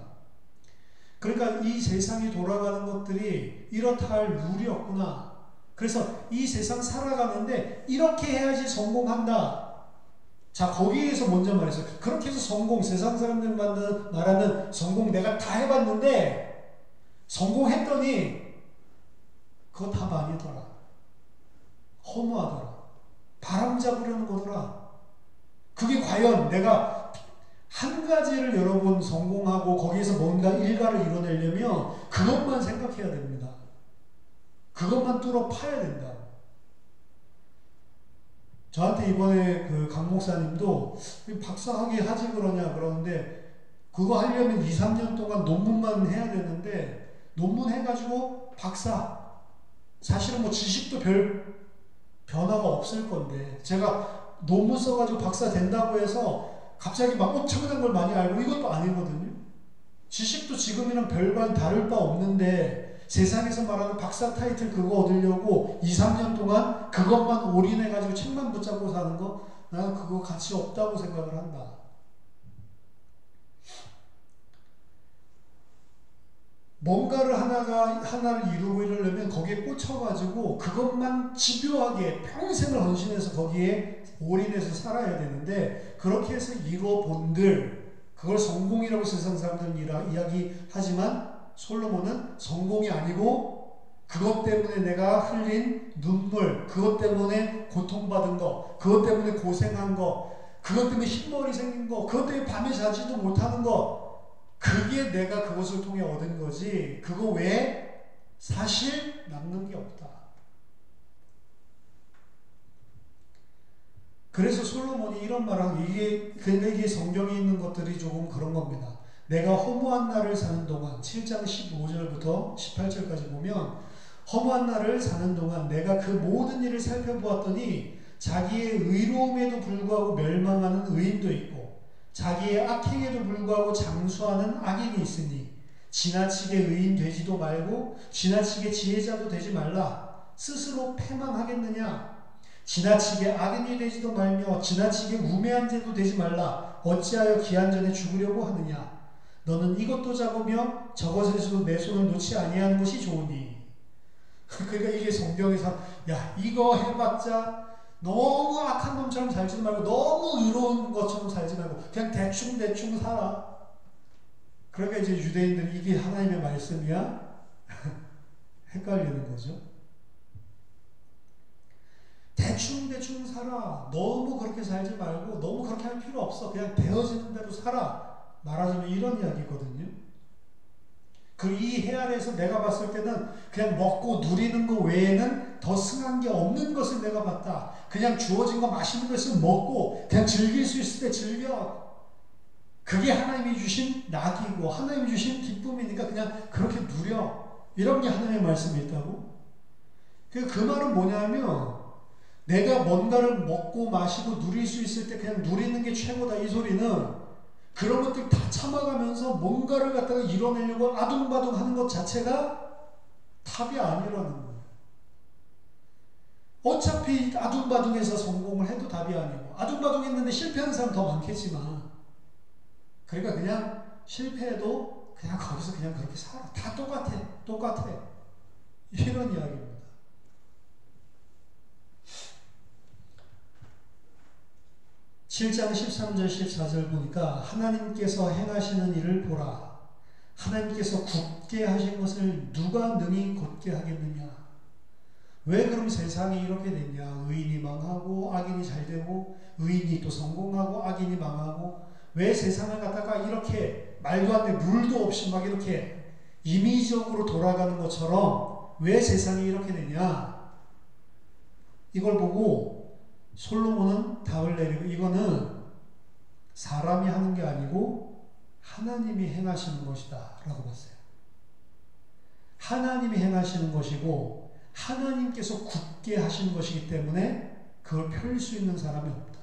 그러니까 이 세상이 돌아가는 것들이 이렇다 할 룰이 없구나. 그래서 이 세상 살아가는데 이렇게 해야지 성공한다. 자, 거기에서 먼저 말했어요. 그렇게 해서 성공, 세상 사람들 말하는 성공 내가 다 해봤는데 성공했더니 그거 답 아니더라. 허무하더라. 바람 잡으려는 거더라. 그게 과연 내가 한 가지를 여러 번 성공하고 거기에서 뭔가 일가를 이뤄내려면 그것만 생각해야 됩니다. 그것만 뚫어 파야 된다. 저한테 이번에 그 강 목사님도 박사학위 하지 그러냐 그러는데 그거 하려면 2, 3년 동안 논문만 해야 되는데 논문 해가지고 박사 사실은 뭐 지식도 별 변화가 없을 건데 제가 논문 써가지고 박사 된다고 해서 갑자기 막 엄청난 걸 많이 알고 이것도 아니거든요. 지식도 지금이랑 별반 다를 바 없는데 세상에서 말하는 박사 타이틀 그거 얻으려고 2, 3년 동안 그것만 올인해가지고 책만 붙잡고 사는 거 나는 그거 가치 없다고 생각을 한다. 뭔가를 하나를 이루고 이러려면 거기에 꽂혀가지고 그것만 집요하게 평생을 헌신해서 거기에 올인해서 살아야 되는데, 그렇게 해서 이루어 본들, 그걸 성공이라고 세상 사람들은 이야기하지만 솔로몬은 성공이 아니고 그것 때문에 내가 흘린 눈물, 그것 때문에 고통받은 거, 그것 때문에 고생한 거, 그것 때문에 흰머리 생긴 거, 그것 때문에 밤에 자지도 못하는 거, 그게 내가 그것을 통해 얻은 거지 그거 외에 사실 남는 게 없다. 그래서 솔로몬이 이런 말하고, 그러니까 이게 성경에 있는 것들이 조금 그런 겁니다. 내가 허무한 날을 사는 동안, 7장 15절부터 18절까지 보면, 허무한 날을 사는 동안 내가 그 모든 일을 살펴보았더니 자기의 의로움에도 불구하고 멸망하는 의인도 있고 자기의 악행에도 불구하고 장수하는 악인이 있으니 지나치게 의인 되지도 말고 지나치게 지혜자도 되지 말라. 스스로 패망하겠느냐? 지나치게 악인이 되지도 말며 지나치게 우매한 자도 되지 말라. 어찌하여 기한 전에 죽으려고 하느냐? 너는 이것도 잡으며 저것에서도 내 손을 놓지 아니하는 것이 좋으니. 그러니까 이게 성경에서 야 이거 해봤자 너무 악한 놈처럼 살지 말고 너무 의로운 것처럼 살지 말고 그냥 대충 살아. 그러니까 이제 유대인들이 이게 하나님의 말씀이야? 헷갈리는 거죠. 대충 살아. 너무 그렇게 살지 말고 너무 그렇게 할 필요 없어. 그냥 되어지는 대로 살아. 말하자면 이런 이야기거든요. 이 해 아래에서 내가 봤을 때는 그냥 먹고 누리는 거 외에는 더 승한 게 없는 것을 내가 봤다. 그냥 주어진 거 맛있는 거 있으면 먹고 그냥 즐길 수 있을 때 즐겨. 그게 하나님이 주신 낙이고 하나님이 주신 기쁨이니까 그냥 그렇게 누려. 이런 게 하나님의 말씀이 있다고. 그 말은 뭐냐면 내가 뭔가를 먹고 마시고 누릴 수 있을 때 그냥 누리는 게 최고다. 이 소리는 그런 것들 다 참아가면서 뭔가를 갖다가 이뤄내려고 아둥바둥 하는 것 자체가 답이 아니라는 거예요. 어차피 아둥바둥해서 성공을 해도 답이 아니고 아둥바둥 했는데 실패하는 사람 더 많겠지만 그러니까 그냥 실패해도 그냥 거기서 그냥 그렇게 살아. 다 똑같아. 이런 이야기입니다. (7장) 13절 14절 보니까 하나님께서 행하시는 일을 보라. 하나님께서 굳게 하신 것을 누가 능히 곧게 하겠느냐. 왜 그럼 세상이 이렇게 됐냐. 의인이 망하고 악인이 잘되고 의인이 또 성공하고 악인이 망하고 왜 세상을 갖다가 이렇게 말도 안 되는 룰도 없이 막 이렇게 임의적으로 돌아가는 것처럼 왜 세상이 이렇게 되냐. 이걸 보고 솔로몬은 답을 내리고 이거는 사람이 하는 게 아니고 하나님이 행하시는 것이다 라고 봤어요. 하나님이 행하시는 것이고 하나님께서 굳게 하신 것이기 때문에 그걸 펼 수 있는 사람이 없다.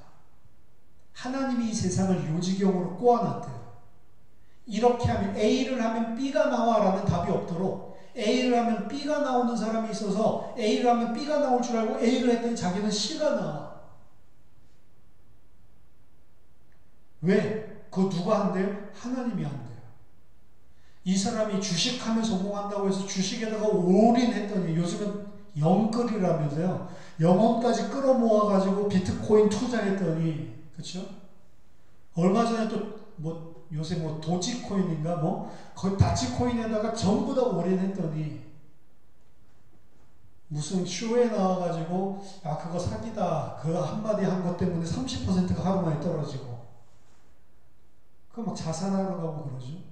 하나님이 이 세상을 요지경으로 꼬아놨대요. 이렇게 하면 A를 하면 B가 나와 라는 답이 없도록 A를 하면 B가 나오는 사람이 있어서 A를 하면 B가 나올 줄 알고 A를 했더니 자기는 C가 나와. 왜? 그거 누가 한대요? 하나님이 한대요. 이 사람이 주식하면 성공한다고 해서 주식에다가 올인했더니 요즘은 영끌이라면서요. 영혼까지 끌어모아가지고 비트코인 투자했더니 그쵸? 얼마 전에 또 요새 도지코인인가 거의 다치코인에다가 전부 다 올인했더니 무슨 쇼에 나와가지고 그거 사기다. 그 한마디 한 것 때문에 30%가 하루 만에 떨어지고 막 자살하러 가고 그러죠.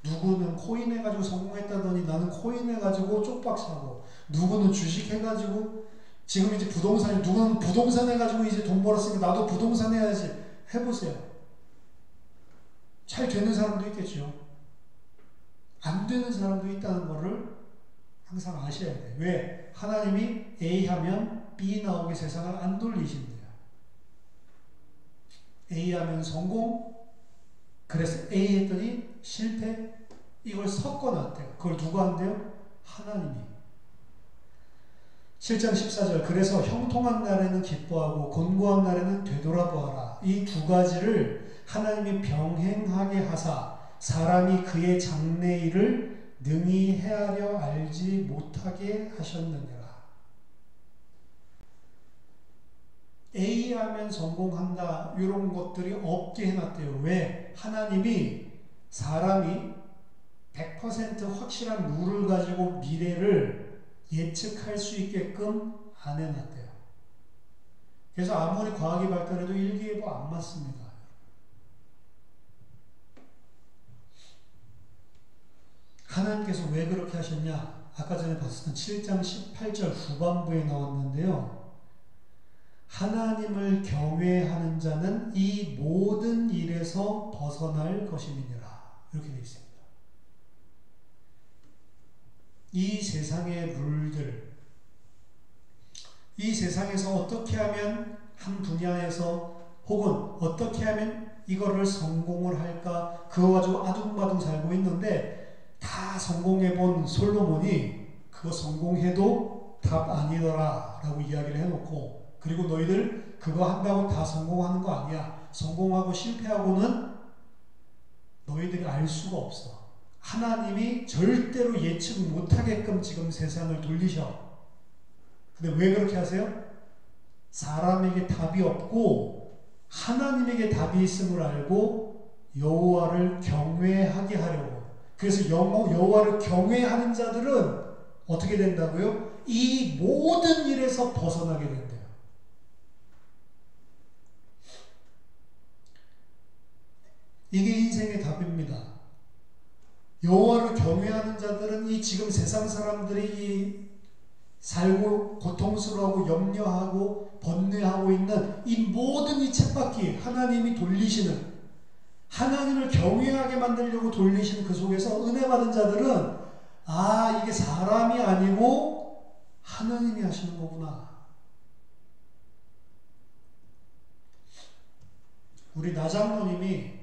누구는 코인 해가지고 성공했다더니 나는 코인 해가지고 쪽박 사고 누구는 주식 해가지고 지금 이제 누구는 부동산 해가지고 이제 돈 벌었으니까 나도 부동산 해야지. 해보세요. 잘 되는 사람도 있겠죠. 안 되는 사람도 있다는 거를 항상 아셔야 돼요. 왜? 하나님이 A 하면 B 나오게 세상을 안 돌리신대요. A 하면 성공, 그래서 A 했더니 실패, 이걸 섞어놨대요. 그걸 누가 한대요? 하나님이. 7장 14절 그래서 형통한 날에는 기뻐하고 곤고한 날에는 되돌아보아라. 이 두 가지를 하나님이 병행하게 하사 사람이 그의 장래일을 능히 헤아려 알지 못하게 하셨느니라. A 하면 성공한다 이런 것들이 없게 해놨대요. 왜? 하나님이 사람이 100% 확실한 룰을 가지고 미래를 예측할 수 있게끔 안 해놨대요. 그래서 아무리 과학이 발달해도 일기예보 안 맞습니다. 하나님께서 왜 그렇게 하셨냐? 아까 전에 봤었던 7장 18절 후반부에 나왔는데요. 하나님을 경외하는 자는 이 모든 일에서 벗어날 것임이니라. 이렇게 되어 있습니다. 이 세상의 룰들, 이 세상에서 어떻게 하면 한 분야에서 혹은 어떻게 하면 이거를 성공을 할까 그거 가지고 아둥바둥 살고 있는데 다 성공해본 솔로몬이 그거 성공해도 답 아니더라 라고 이야기를 해놓고 그리고 너희들 그거 한다고 다 성공하는 거 아니야. 성공하고 실패하고는 너희들이 알 수가 없어. 하나님이 절대로 예측 못하게끔 지금 세상을 돌리셔. 근데 왜 그렇게 하세요? 사람에게 답이 없고 하나님에게 답이 있음을 알고 여호와를 경외하게 하려고. 그래서 여호와를 경외하는 자들은 어떻게 된다고요? 이 모든 일에서 벗어나게 된대요. 이게 인생의 답입니다. 여호와를 경외하는 자들은 이 지금 세상 사람들이 살고 고통스러워하고 염려하고 번뇌하고 있는 이 모든 이 쳇바퀴 하나님이 돌리시는 하나님을 경외하게 만들려고 돌리시는 그 속에서 은혜 받은 자들은 아 이게 사람이 아니고 하나님이 하시는 거구나. 우리 나장로님이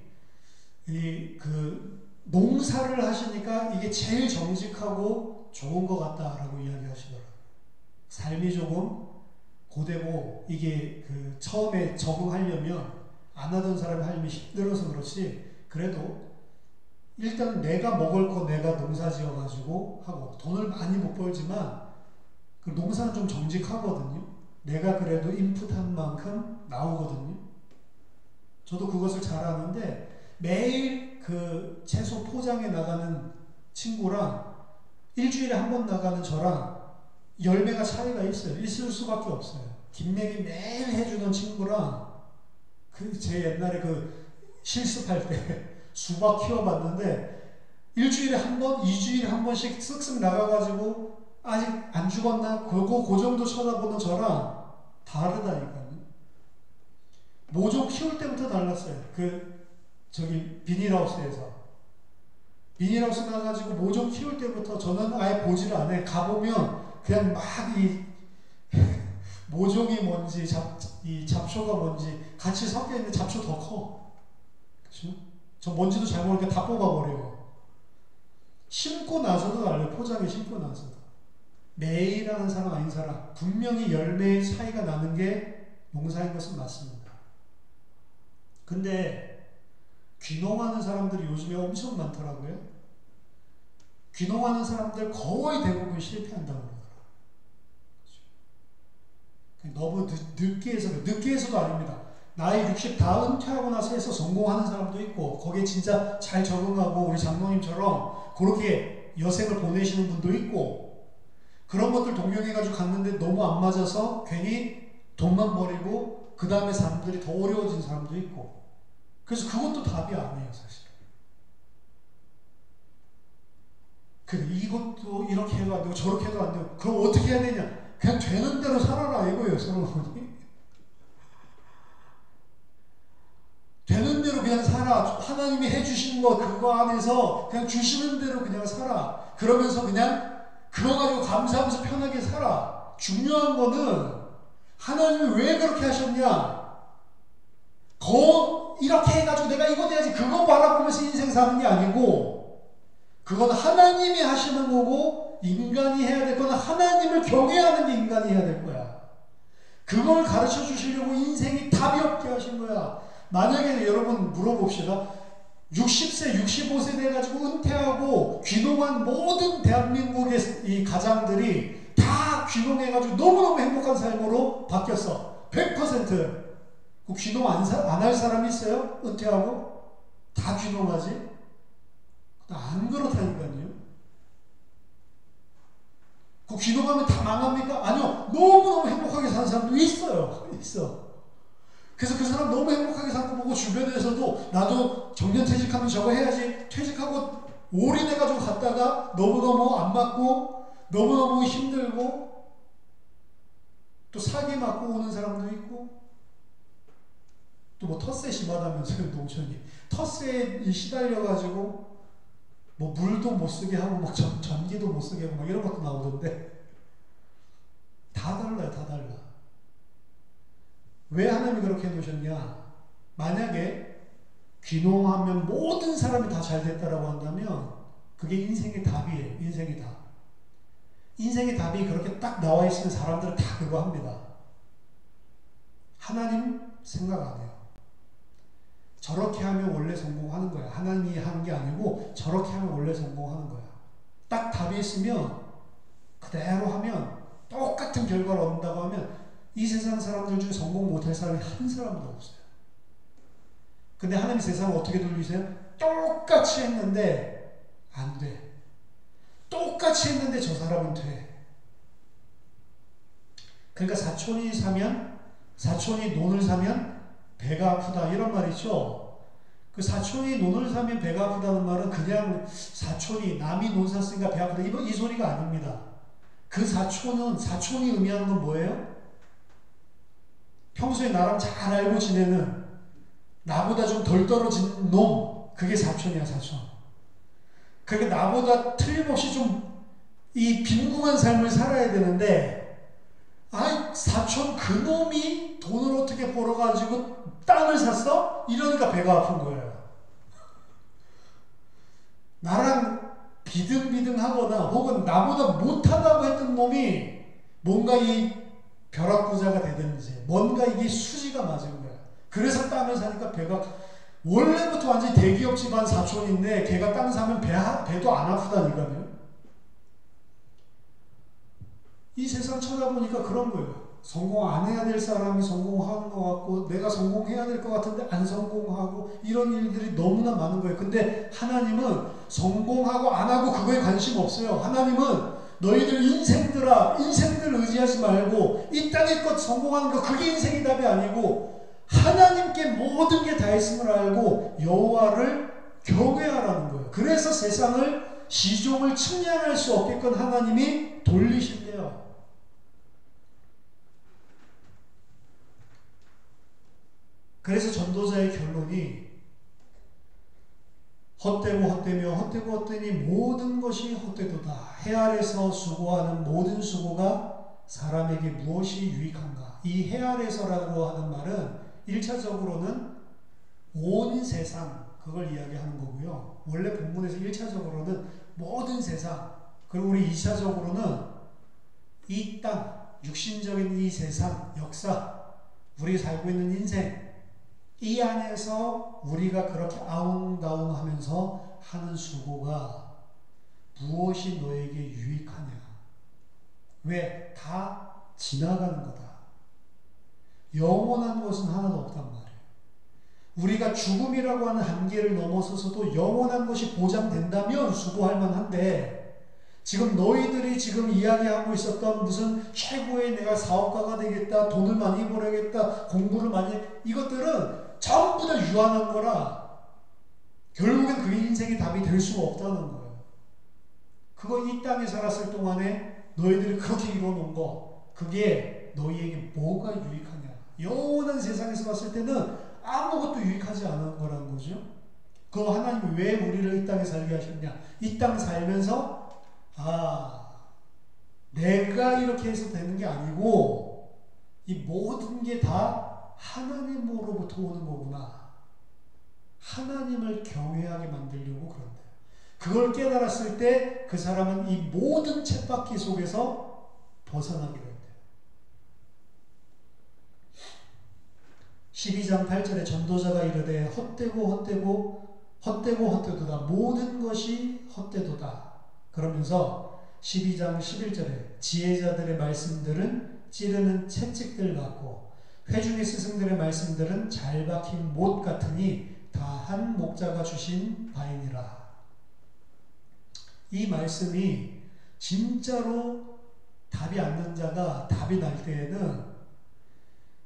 농사를 하시니까 이게 제일 정직하고 좋은 것 같다라고 이야기하시더라고요. 삶이 조금 고되고 이게 처음에 적응하려면 안 하던 사람이 하려면 힘들어서 그렇지 그래도 일단 내가 먹을 거 내가 농사 지어가지고 하고 돈을 많이 못 벌지만 그 농사는 좀 정직하거든요. 내가 그래도 인풋한 만큼 나오거든요. 저도 그것을 잘 아는데 매일 그 채소 포장해 나가는 친구랑 일주일에 한 번 나가는 저랑 열매가 차이가 있어요. 있을 수밖에 없어요. 김매기 매일 해주는 친구랑 제 옛날에 실습할 때 수박 키워봤는데 일주일에 한 번, 2주일에 한 번씩 쓱쓱 나가가지고 아직 안 죽었나? 그 정도 쳐다보는 저랑 다르다니까요. 모종 키울 때부터 달랐어요. 비닐하우스에서. 비닐하우스 가가지고 모종 키울 때부터 저는 아예 보지를 안 해. 가보면 그냥 막 모종이 뭔지 이 잡초가 뭔지 같이 섞여 있는데 잡초 더 커. 그렇죠? 저 뭔지도 잘 모르니까 다 뽑아버려요. 심고 나서도 달라요. 포장에 심고 나서도. 매일 하는 사람 아닌 사람 분명히 열매의 차이가 나는 게 농사인 것은 맞습니다. 근데 귀농하는 사람들이 요즘에 엄청 많더라고요. 귀농하는 사람들 거의 대부분 실패한다고 그러더라고요. 너무 늦게 해서도 아닙니다. 나이 60 다 은퇴하고 나서 해서 성공하는 사람도 있고 거기에 진짜 잘 적응하고 우리 장로님처럼 그렇게 여생을 보내시는 분도 있고 그런 것들 동경해가지고 갔는데 너무 안 맞아서 괜히 돈만 버리고 그 다음에 사람들이 더 어려워진 사람도 있고 그래서 그것도 답이 아니에요, 사실. 이것도 이렇게 해도 안 되고 저렇게 해도 안 되고 그럼 어떻게 해야 되냐? 그냥 되는 대로 살아라 이거예요, 솔로몬이. 되는 대로 그냥 살아. 하나님이 해주신 거 그거 안에서 그냥 주시는 대로 그냥 살아. 그러면서 그냥 그거 가지고 감사하면서 편하게 살아. 중요한 거는 하나님이 왜 그렇게 하셨냐? 이렇게 해가지고 내가 이거 돼야지 그거 바라보면서 인생 사는 게 아니고 그건 하나님이 하시는 거고 인간이 해야 될 거는 하나님을 경외하는 게 인간이 해야 될 거야. 그걸 가르쳐 주시려고 인생이 답이 없게 하신 거야. 만약에 여러분 물어봅시다. 60세, 65세 돼가지고 은퇴하고 귀농한 모든 대한민국의 이 가장들이 다 귀농해가지고 너무너무 행복한 삶으로 바뀌었어. 100%. 그 귀농 안 할 사람이 있어요? 은퇴하고? 다 귀농하지? 안 그렇다니까요. 그 귀농하면 다 망합니까? 아니요. 너무너무 행복하게 사는 사람도 있어요. 있어. 그래서 그 사람 너무 행복하게 사는 거 보고 주변에서도 나도 정년퇴직하면 저거 해야지. 퇴직하고 올인해가지고 갔다가 너무너무 안 맞고 너무너무 힘들고 또 사기 맞고 오는 사람도 있고 또 뭐 텃세 심하다면서요. 농촌이 텃세에 시달려가지고 뭐 물도 못 쓰게 하고 막 전기도 못 쓰게 하고 막 이런 것도 나오던데 다 달라요. 다 달라. 왜 하나님이 그렇게 해놓으셨냐? 만약에 귀농하면 모든 사람이 다 잘 됐다라고 한다면 그게 인생의 답이에요. 인생의 답. 인생의 답이 그렇게 딱 나와 있으면 사람들은 다 그거 합니다. 하나님 생각 안 해요. 저렇게 하면 원래 성공하는 거야. 하나님이 하는 게 아니고 저렇게 하면 원래 성공하는 거야. 딱 답이 있으면 그대로 하면 똑같은 결과를 얻는다고 하면 이 세상 사람들 중에 성공 못할 사람이 한 사람도 없어요. 근데 하나님 세상을 어떻게 돌리세요? 똑같이 했는데 안 돼. 똑같이 했는데 저 사람은 돼. 그러니까 사촌이 논을 사면 배가 아프다 이런 말 있죠. 그 사촌이 논을 사면 배가 아프다는 말은 그냥 사촌이 남이 논 샀으니까 배 아프다 이 소리가 아닙니다. 그 사촌이 의미하는 건 뭐예요? 평소에 나랑 잘 알고 지내는 나보다 좀 덜 떨어진 놈 그게 사촌이야. 사촌. 그러니까 나보다 틀림없이 좀 이 빈궁한 삶을 살아야 되는데 아이 사촌 그놈이 돈을 어떻게 벌어가지고 땅을 샀어? 이러니까 배가 아픈 거예요. 나랑 비등비등하거나 혹은 나보다 못하다고 했던 놈이 뭔가 이 벼락부자가 되든지 뭔가 이게 수지가 맞은 거야. 그래서 땅을 사니까 배가 원래부터 완전히 대기업 집안 사촌인데 걔가 땅 사면 배도 안 아프다니까요. 이 세상 쳐다보니까 그런 거예요. 성공 안 해야 될 사람이 성공하는 것 같고 내가 성공해야 될 것 같은데 안 성공하고 이런 일들이 너무나 많은 거예요. 근데 하나님은 성공하고 안 하고 그거에 관심 없어요. 하나님은 너희들 인생들 의지하지 말고 이 땅의 것 성공하는 거 그게 인생의 답이 아니고 하나님께 모든 게 다 있음을 알고 여호와를 경외하라는 거예요. 그래서 세상을 시종을 측량할 수 없게끔 하나님이 돌리신대요. 그래서 전도자의 결론이 헛되며 헛되니 모든 것이 헛되도다. 해 아래서 수고하는 모든 수고가 사람에게 무엇이 유익한가? 이 해 아래서라고 하는 말은 1차적으로는 온 세상 그걸 이야기하는 거고요. 원래 본문에서 1차적으로는 모든 세상 그리고 우리 2차적으로는 이 땅, 육신적인 이 세상, 역사, 우리가 살고 있는 인생 이 안에서 우리가 그렇게 아웅다웅하면서 하는 수고가 무엇이 너에게 유익하냐? 왜? 다 지나가는 거다. 영원한 것은 하나도 없단 말이에요. 우리가 죽음이라고 하는 한계를 넘어서서도 영원한 것이 보장된다면 수고할 만한데 지금 너희들이 지금 이야기하고 있었던 무슨 최고의 내가 사업가가 되겠다, 돈을 많이 벌어야겠다, 공부를 많이 이것들은 전부 다 유한한 거라 결국엔 그게 인생의 답이 될 수가 없다는 거예요. 그거 이 땅에 살았을 동안에 너희들이 그렇게 이뤄놓은 거 그게 너희에게 뭐가 유익하냐. 영원한 세상에서 봤을 때는 아무것도 유익하지 않은 거라는 거죠. 그거 하나님이 왜 우리를 이 땅에 살게 하셨냐. 이 땅 살면서 내가 이렇게 해서 되는 게 아니고 이 모든 게 다 하나님으로부터 오는 거구나. 하나님을 경외하게 만들려고 그런다. 그걸 깨달았을 때 그 사람은 이 모든 쳇바퀴 속에서 벗어나게 된다. 12장 8절에 전도자가 이르되 헛되고 헛되고 헛되도다. 모든 것이 헛되도다. 그러면서 12장 11절에 지혜자들의 말씀들은 찌르는 채찍들 같고 회중의 스승들의 말씀들은 잘 박힌 못 같으니 다 한 목자가 주신 바이니라. 이 말씀이 진짜로 답이 안 난 자가 답이 날 때에는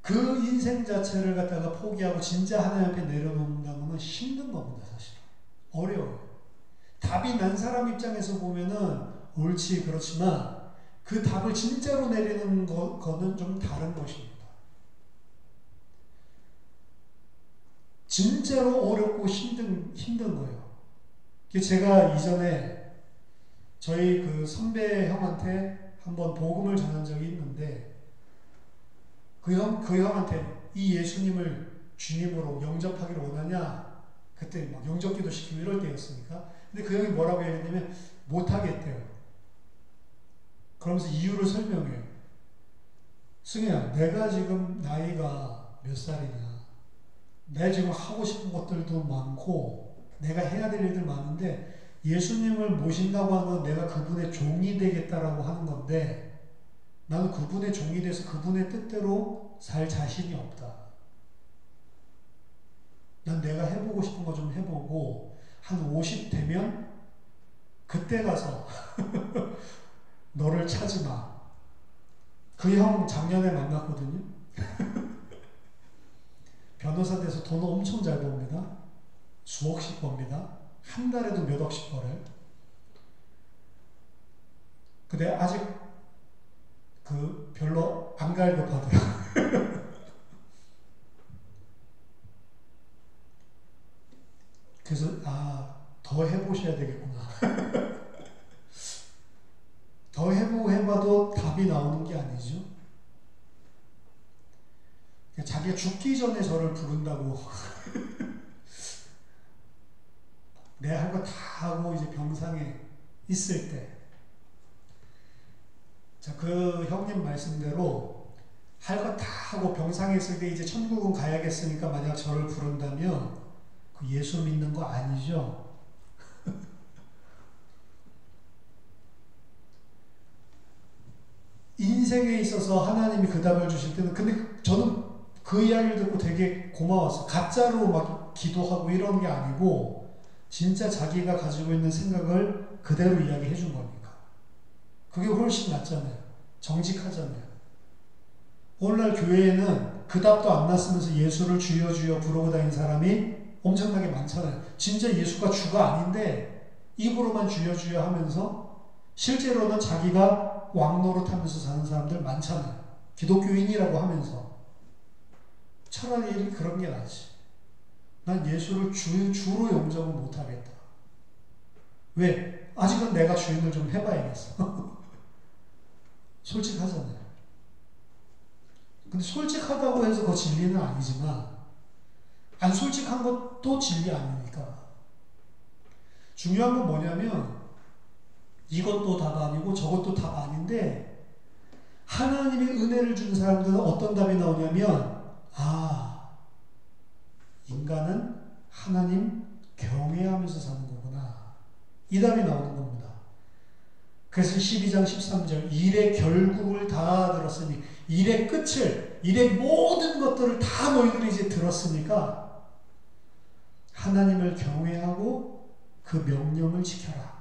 그 인생 자체를 갖다가 포기하고 진짜 하나님 앞에 내려놓는다는 건 힘든 겁니다. 사실 어려워요. 답이 난 사람 입장에서 보면은 옳지 그렇지만 그 답을 진짜로 내리는 거는 좀 다른 것입니다. 진짜로 어렵고 힘든 거예요. 제가 이전에 저희 그 선배 형한테 한번 복음을 전한 적이 있는데 그 형한테 이 예수님을 주님으로 영접하기를 원하냐? 그때 막 영접기도 시키고 이럴 때였으니까. 근데 그 형이 뭐라고 얘기했냐면 못하겠대요. 그러면서 이유를 설명해요. 승희야, 내가 지금 나이가 몇 살이냐? 내가 지금 하고 싶은 것들도 많고 내가 해야 될 일들 많은데 예수님을 모신다고 하는 건 내가 그분의 종이 되겠다라고 하는 건데 나는 그분의 종이 돼서 그분의 뜻대로 살 자신이 없다. 난 내가 해보고 싶은 거 좀 해보고 한 50 되면 그때 가서 너를 찾지 마. 그 형 작년에 만났거든요. 변호사 돼서 돈 엄청 잘 법니다. 수억씩 법니다. 한 달에도 몇 억씩 벌어요. 근데 아직 별로 안 갈급하더라고요. 그래서 더 해보셔야 되겠구나. 더 해봐도 답이 나오는 게 아니죠. 자기가 죽기 전에 저를 부른다고 내가 할 거 다 하고 이제 병상에 있을 때, 자, 그 형님 말씀대로 할 거 다 하고 병상에 있을 때 이제 천국은 가야겠으니까 만약 저를 부른다면 그 예수 믿는 거 아니죠? 인생에 있어서 하나님이 그 답을 주실 때는, 근데 저는 그 이야기를 듣고 되게 고마웠어요. 가짜로 막 기도하고 이런 게 아니고 진짜 자기가 가지고 있는 생각을 그대로 이야기해 준 거니까. 그게 훨씬 낫잖아요. 정직하잖아요. 오늘날 교회에는 그 답도 안 났으면서 예수를 주여 주여 부르고 다니는 사람이 엄청나게 많잖아요. 진짜 예수가 주가 아닌데 입으로만 주여 주여 하면서 실제로는 자기가 왕노릇하면서 사는 사람들 많잖아요. 기독교인이라고 하면서. 차라리 그런 게 낫지. 난 예수를 주로 영접은 못하겠다. 왜? 아직은 내가 주인을 좀 해봐야겠어. 솔직하잖아요. 근데 솔직하다고 해서 그 진리는 아니지만 안 솔직한 것도 진리 아니니까. 중요한 건 뭐냐면 이것도 답 아니고 저것도 답 아닌데 하나님의 은혜를 준 사람들은 어떤 답이 나오냐면 인간은 하나님 경외하면서 사는 거구나. 이 답이 나오는 겁니다. 그래서 12장 13절 일의 결국을 다 들었으니 일의 끝을, 일의 모든 것들을 다 너희들이 이제 들었으니까 하나님을 경외하고 그 명령을 지켜라.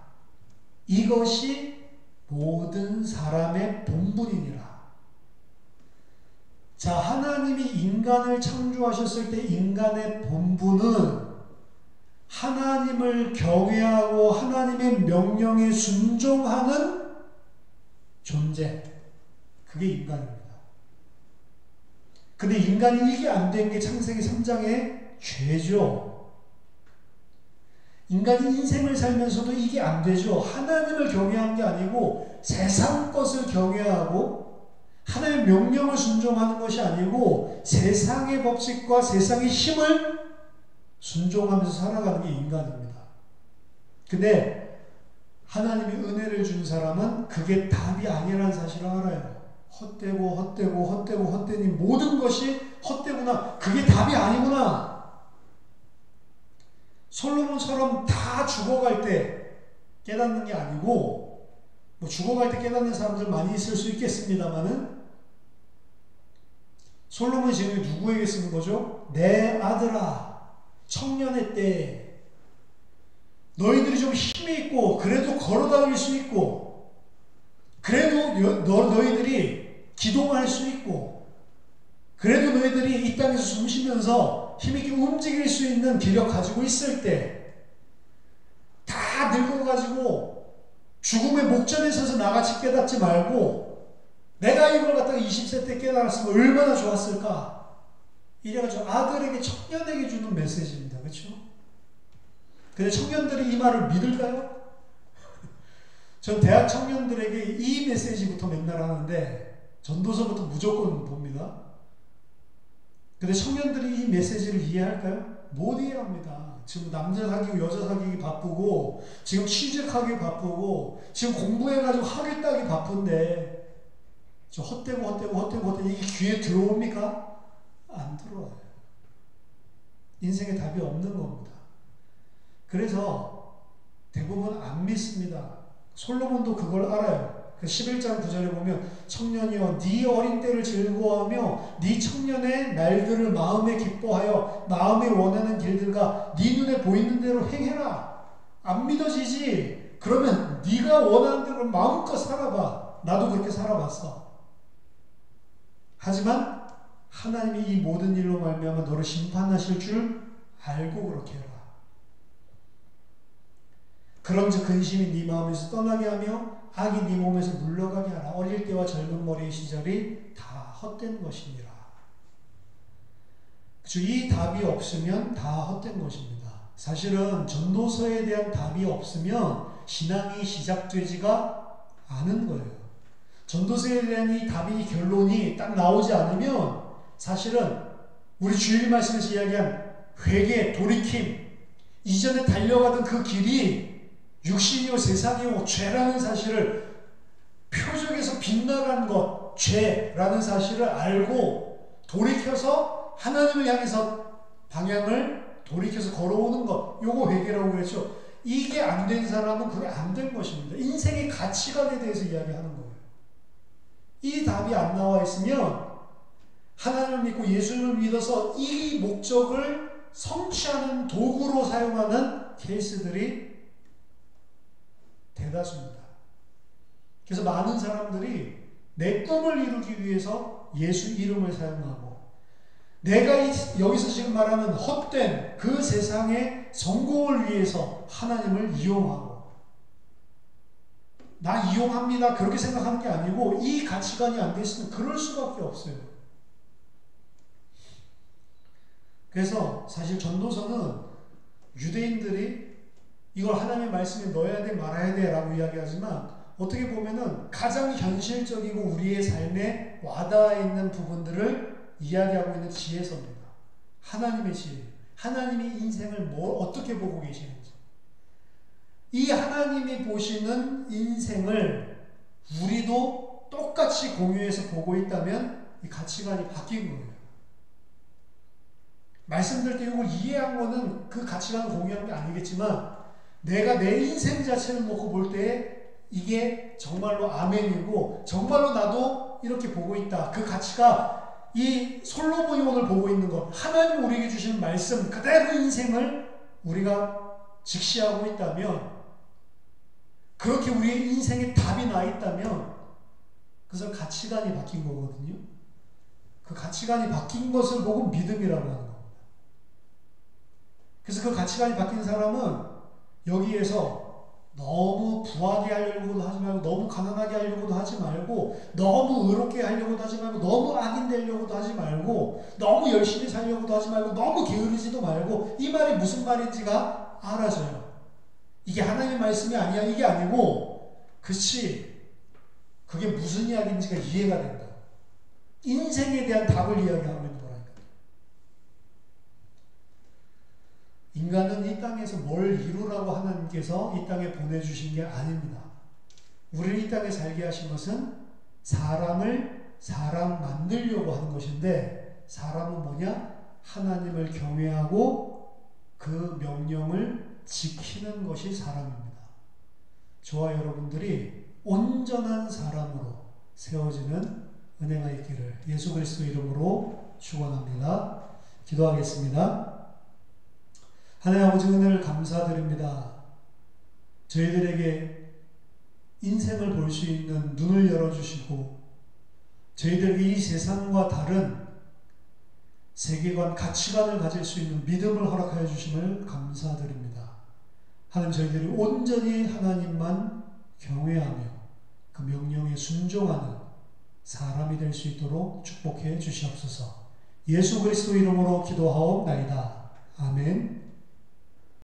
이것이 모든 사람의 본분이니라. 자, 하나님이 인간을 창조하셨을 때 인간의 본분은 하나님을 경외하고 하나님의 명령에 순종하는 존재. 그게 인간입니다. 근데 인간이 이게 안 된 게 창세기 3장의 죄죠. 인간이 인생을 살면서도 이게 안 되죠. 하나님을 경외한 게 아니고 세상 것을 경외하고 하나님의 명령을 순종하는 것이 아니고 세상의 법칙과 세상의 힘을 순종하면서 살아가는 게 인간입니다. 근데 하나님이 은혜를 준 사람은 그게 답이 아니라는 사실을 알아요. 헛되니 모든 것이 헛되구나. 그게 답이 아니구나. 솔로몬처럼 다 죽어갈 때 깨닫는 게 아니고, 뭐 죽어갈 때 깨닫는 사람들 많이 있을 수 있겠습니다만은, 솔로몬이 지금 누구에게 쓰는 거죠? 내 아들아, 청년의 때 너희들이 좀 힘이 있고 그래도 걸어다닐 수 있고 그래도 너희들이 기도할 수 있고 그래도 너희들이 이 땅에서 숨 쉬면서 힘있게 움직일 수 있는 기력 가지고 있을 때 다 늙어가지고 죽음의 목전에 서서 나같이 깨닫지 말고 내가 이걸 갖다가 20세 때 깨달았으면 얼마나 좋았을까. 이래가지고 아들에게 청년에게 주는 메시지입니다. 그렇죠? 근데 청년들이 이 말을 믿을까요? 전 대학 청년들에게 이 메시지부터 맨날 하는데 전도서부터 무조건 봅니다. 근데 청년들이 이 메시지를 이해할까요? 못 이해합니다. 지금 남자 사귀고 여자 사귀기 바쁘고 지금 취직하기 바쁘고 지금 공부해가지고 학위 따기 바쁜데 저 헛되고 이게 귀에 들어옵니까? 안 들어와요. 인생에 답이 없는 겁니다. 그래서 대부분 안 믿습니다. 솔로몬도 그걸 알아요. 11장 9절에 보면 청년이여 네 어린 때를 즐거워하며 네 청년의 날들을 마음에 기뻐하여 마음에 원하는 길들과 네 눈에 보이는 대로 행해라. 안 믿어지지? 그러면 네가 원하는 대로 마음껏 살아봐. 나도 그렇게 살아봤어. 하지만 하나님이 이 모든 일로 말미암아 너를 심판하실 줄 알고 그렇게 해라. 그런즉 근심이 네 마음에서 떠나게 하며 악이 네 몸에서 물러가게 하라. 어릴 때와 젊은 머리의 시절이 다 헛된 것이니라. 이 답이 없으면 다 헛된 것입니다. 사실은 전도서에 대한 답이 없으면 신앙이 시작되지가 않은 거예요. 전도서에 대한 이 답이 결론이 딱 나오지 않으면 사실은 우리 주일 말씀에서 이야기한 회개, 돌이킴, 이전에 달려가던 그 길이 육신이요 세상이요 죄라는 사실을 표적에서 빗나간 것, 죄라는 사실을 알고 돌이켜서 하나님을 향해서 방향을 돌이켜서 걸어오는 것, 요거 회개라고 그랬죠. 이게 안 된 사람은 그게 안 된 것입니다. 인생의 가치관에 대해서 이야기하는 거예요. 이 답이 안 나와 있으면 하나님을 믿고 예수님을 믿어서 이 목적을 성취하는 도구로 사용하는 케이스들이 대다수입니다. 그래서 많은 사람들이 내 꿈을 이루기 위해서 예수 이름을 사용하고 내가 여기서 지금 말하는 헛된 그 세상의 성공을 위해서 하나님을 이용하고 나 이용합니다. 그렇게 생각하는 게 아니고 이 가치관이 안 돼 있으면 그럴 수밖에 없어요. 그래서 사실 전도서는 유대인들이 이걸 하나님의 말씀에 넣어야 돼 말아야 돼 라고 이야기하지만 어떻게 보면은 가장 현실적이고 우리의 삶에 와닿아 있는 부분들을 이야기하고 있는 지혜서입니다. 하나님의 지혜. 하나님이 인생을 어떻게 보고 계시는지. 이 하나님이 보시는 인생을 우리도 똑같이 공유해서 보고 있다면 이 가치관이 바뀐 거예요. 말씀드릴 때 이걸 이해한 거는 그 가치관을 공유한 게 아니겠지만 내가 내 인생 자체를 놓고 볼 때 이게 정말로 아멘이고 정말로 나도 이렇게 보고 있다. 그 가치가 이 솔로몬이 오늘 보고 있는 것, 하나님 우리에게 주시는 말씀 그대로 인생을 우리가 직시하고 있다면, 그렇게 우리의 인생에 답이 나 있다면 그것은 가치관이 바뀐 거거든요. 그 가치관이 바뀐 것을 보고 믿음이라고 하는 겁니다. 그래서 그 가치관이 바뀐 사람은 여기에서 너무 부하게 하려고도 하지 말고 너무 가난하게 하려고도 하지 말고 너무 의롭게 하려고도 하지 말고 너무 악인 되려고도 하지 말고 너무 열심히 살려고도 하지 말고 너무 게으르지도 말고, 이 말이 무슨 말인지가 알아져요. 이게 하나님의 말씀이 아니야 이게 아니고 그치 그게 무슨 이야기인지가 이해가 된다. 인생에 대한 답을 이야기하고 있는 거라니까. 인간은 이 땅에서 뭘 이루라고 하나님께서 이 땅에 보내주신 게 아닙니다. 우리를 이 땅에 살게 하신 것은 사람을 사람 만들려고 하는 것인데, 사람은 뭐냐? 하나님을 경외하고 그 명령을 지키는 것이 사람입니다. 저와 여러분들이 온전한 사람으로 세워지는 은혜가 있기를 예수 그리스도 이름으로 축원합니다. 기도하겠습니다. 하나님 아버지 은혜를 감사드립니다. 저희들에게 인생을 볼 수 있는 눈을 열어주시고 저희들에게 이 세상과 다른 세계관, 가치관을 가질 수 있는 믿음을 허락하여 주심을 감사드립니다. 하나님, 저희들이 온전히 하나님만 경외하며 그 명령에 순종하는 사람이 될 수 있도록 축복해 주시옵소서. 예수 그리스도 이름으로 기도하옵나이다. 아멘.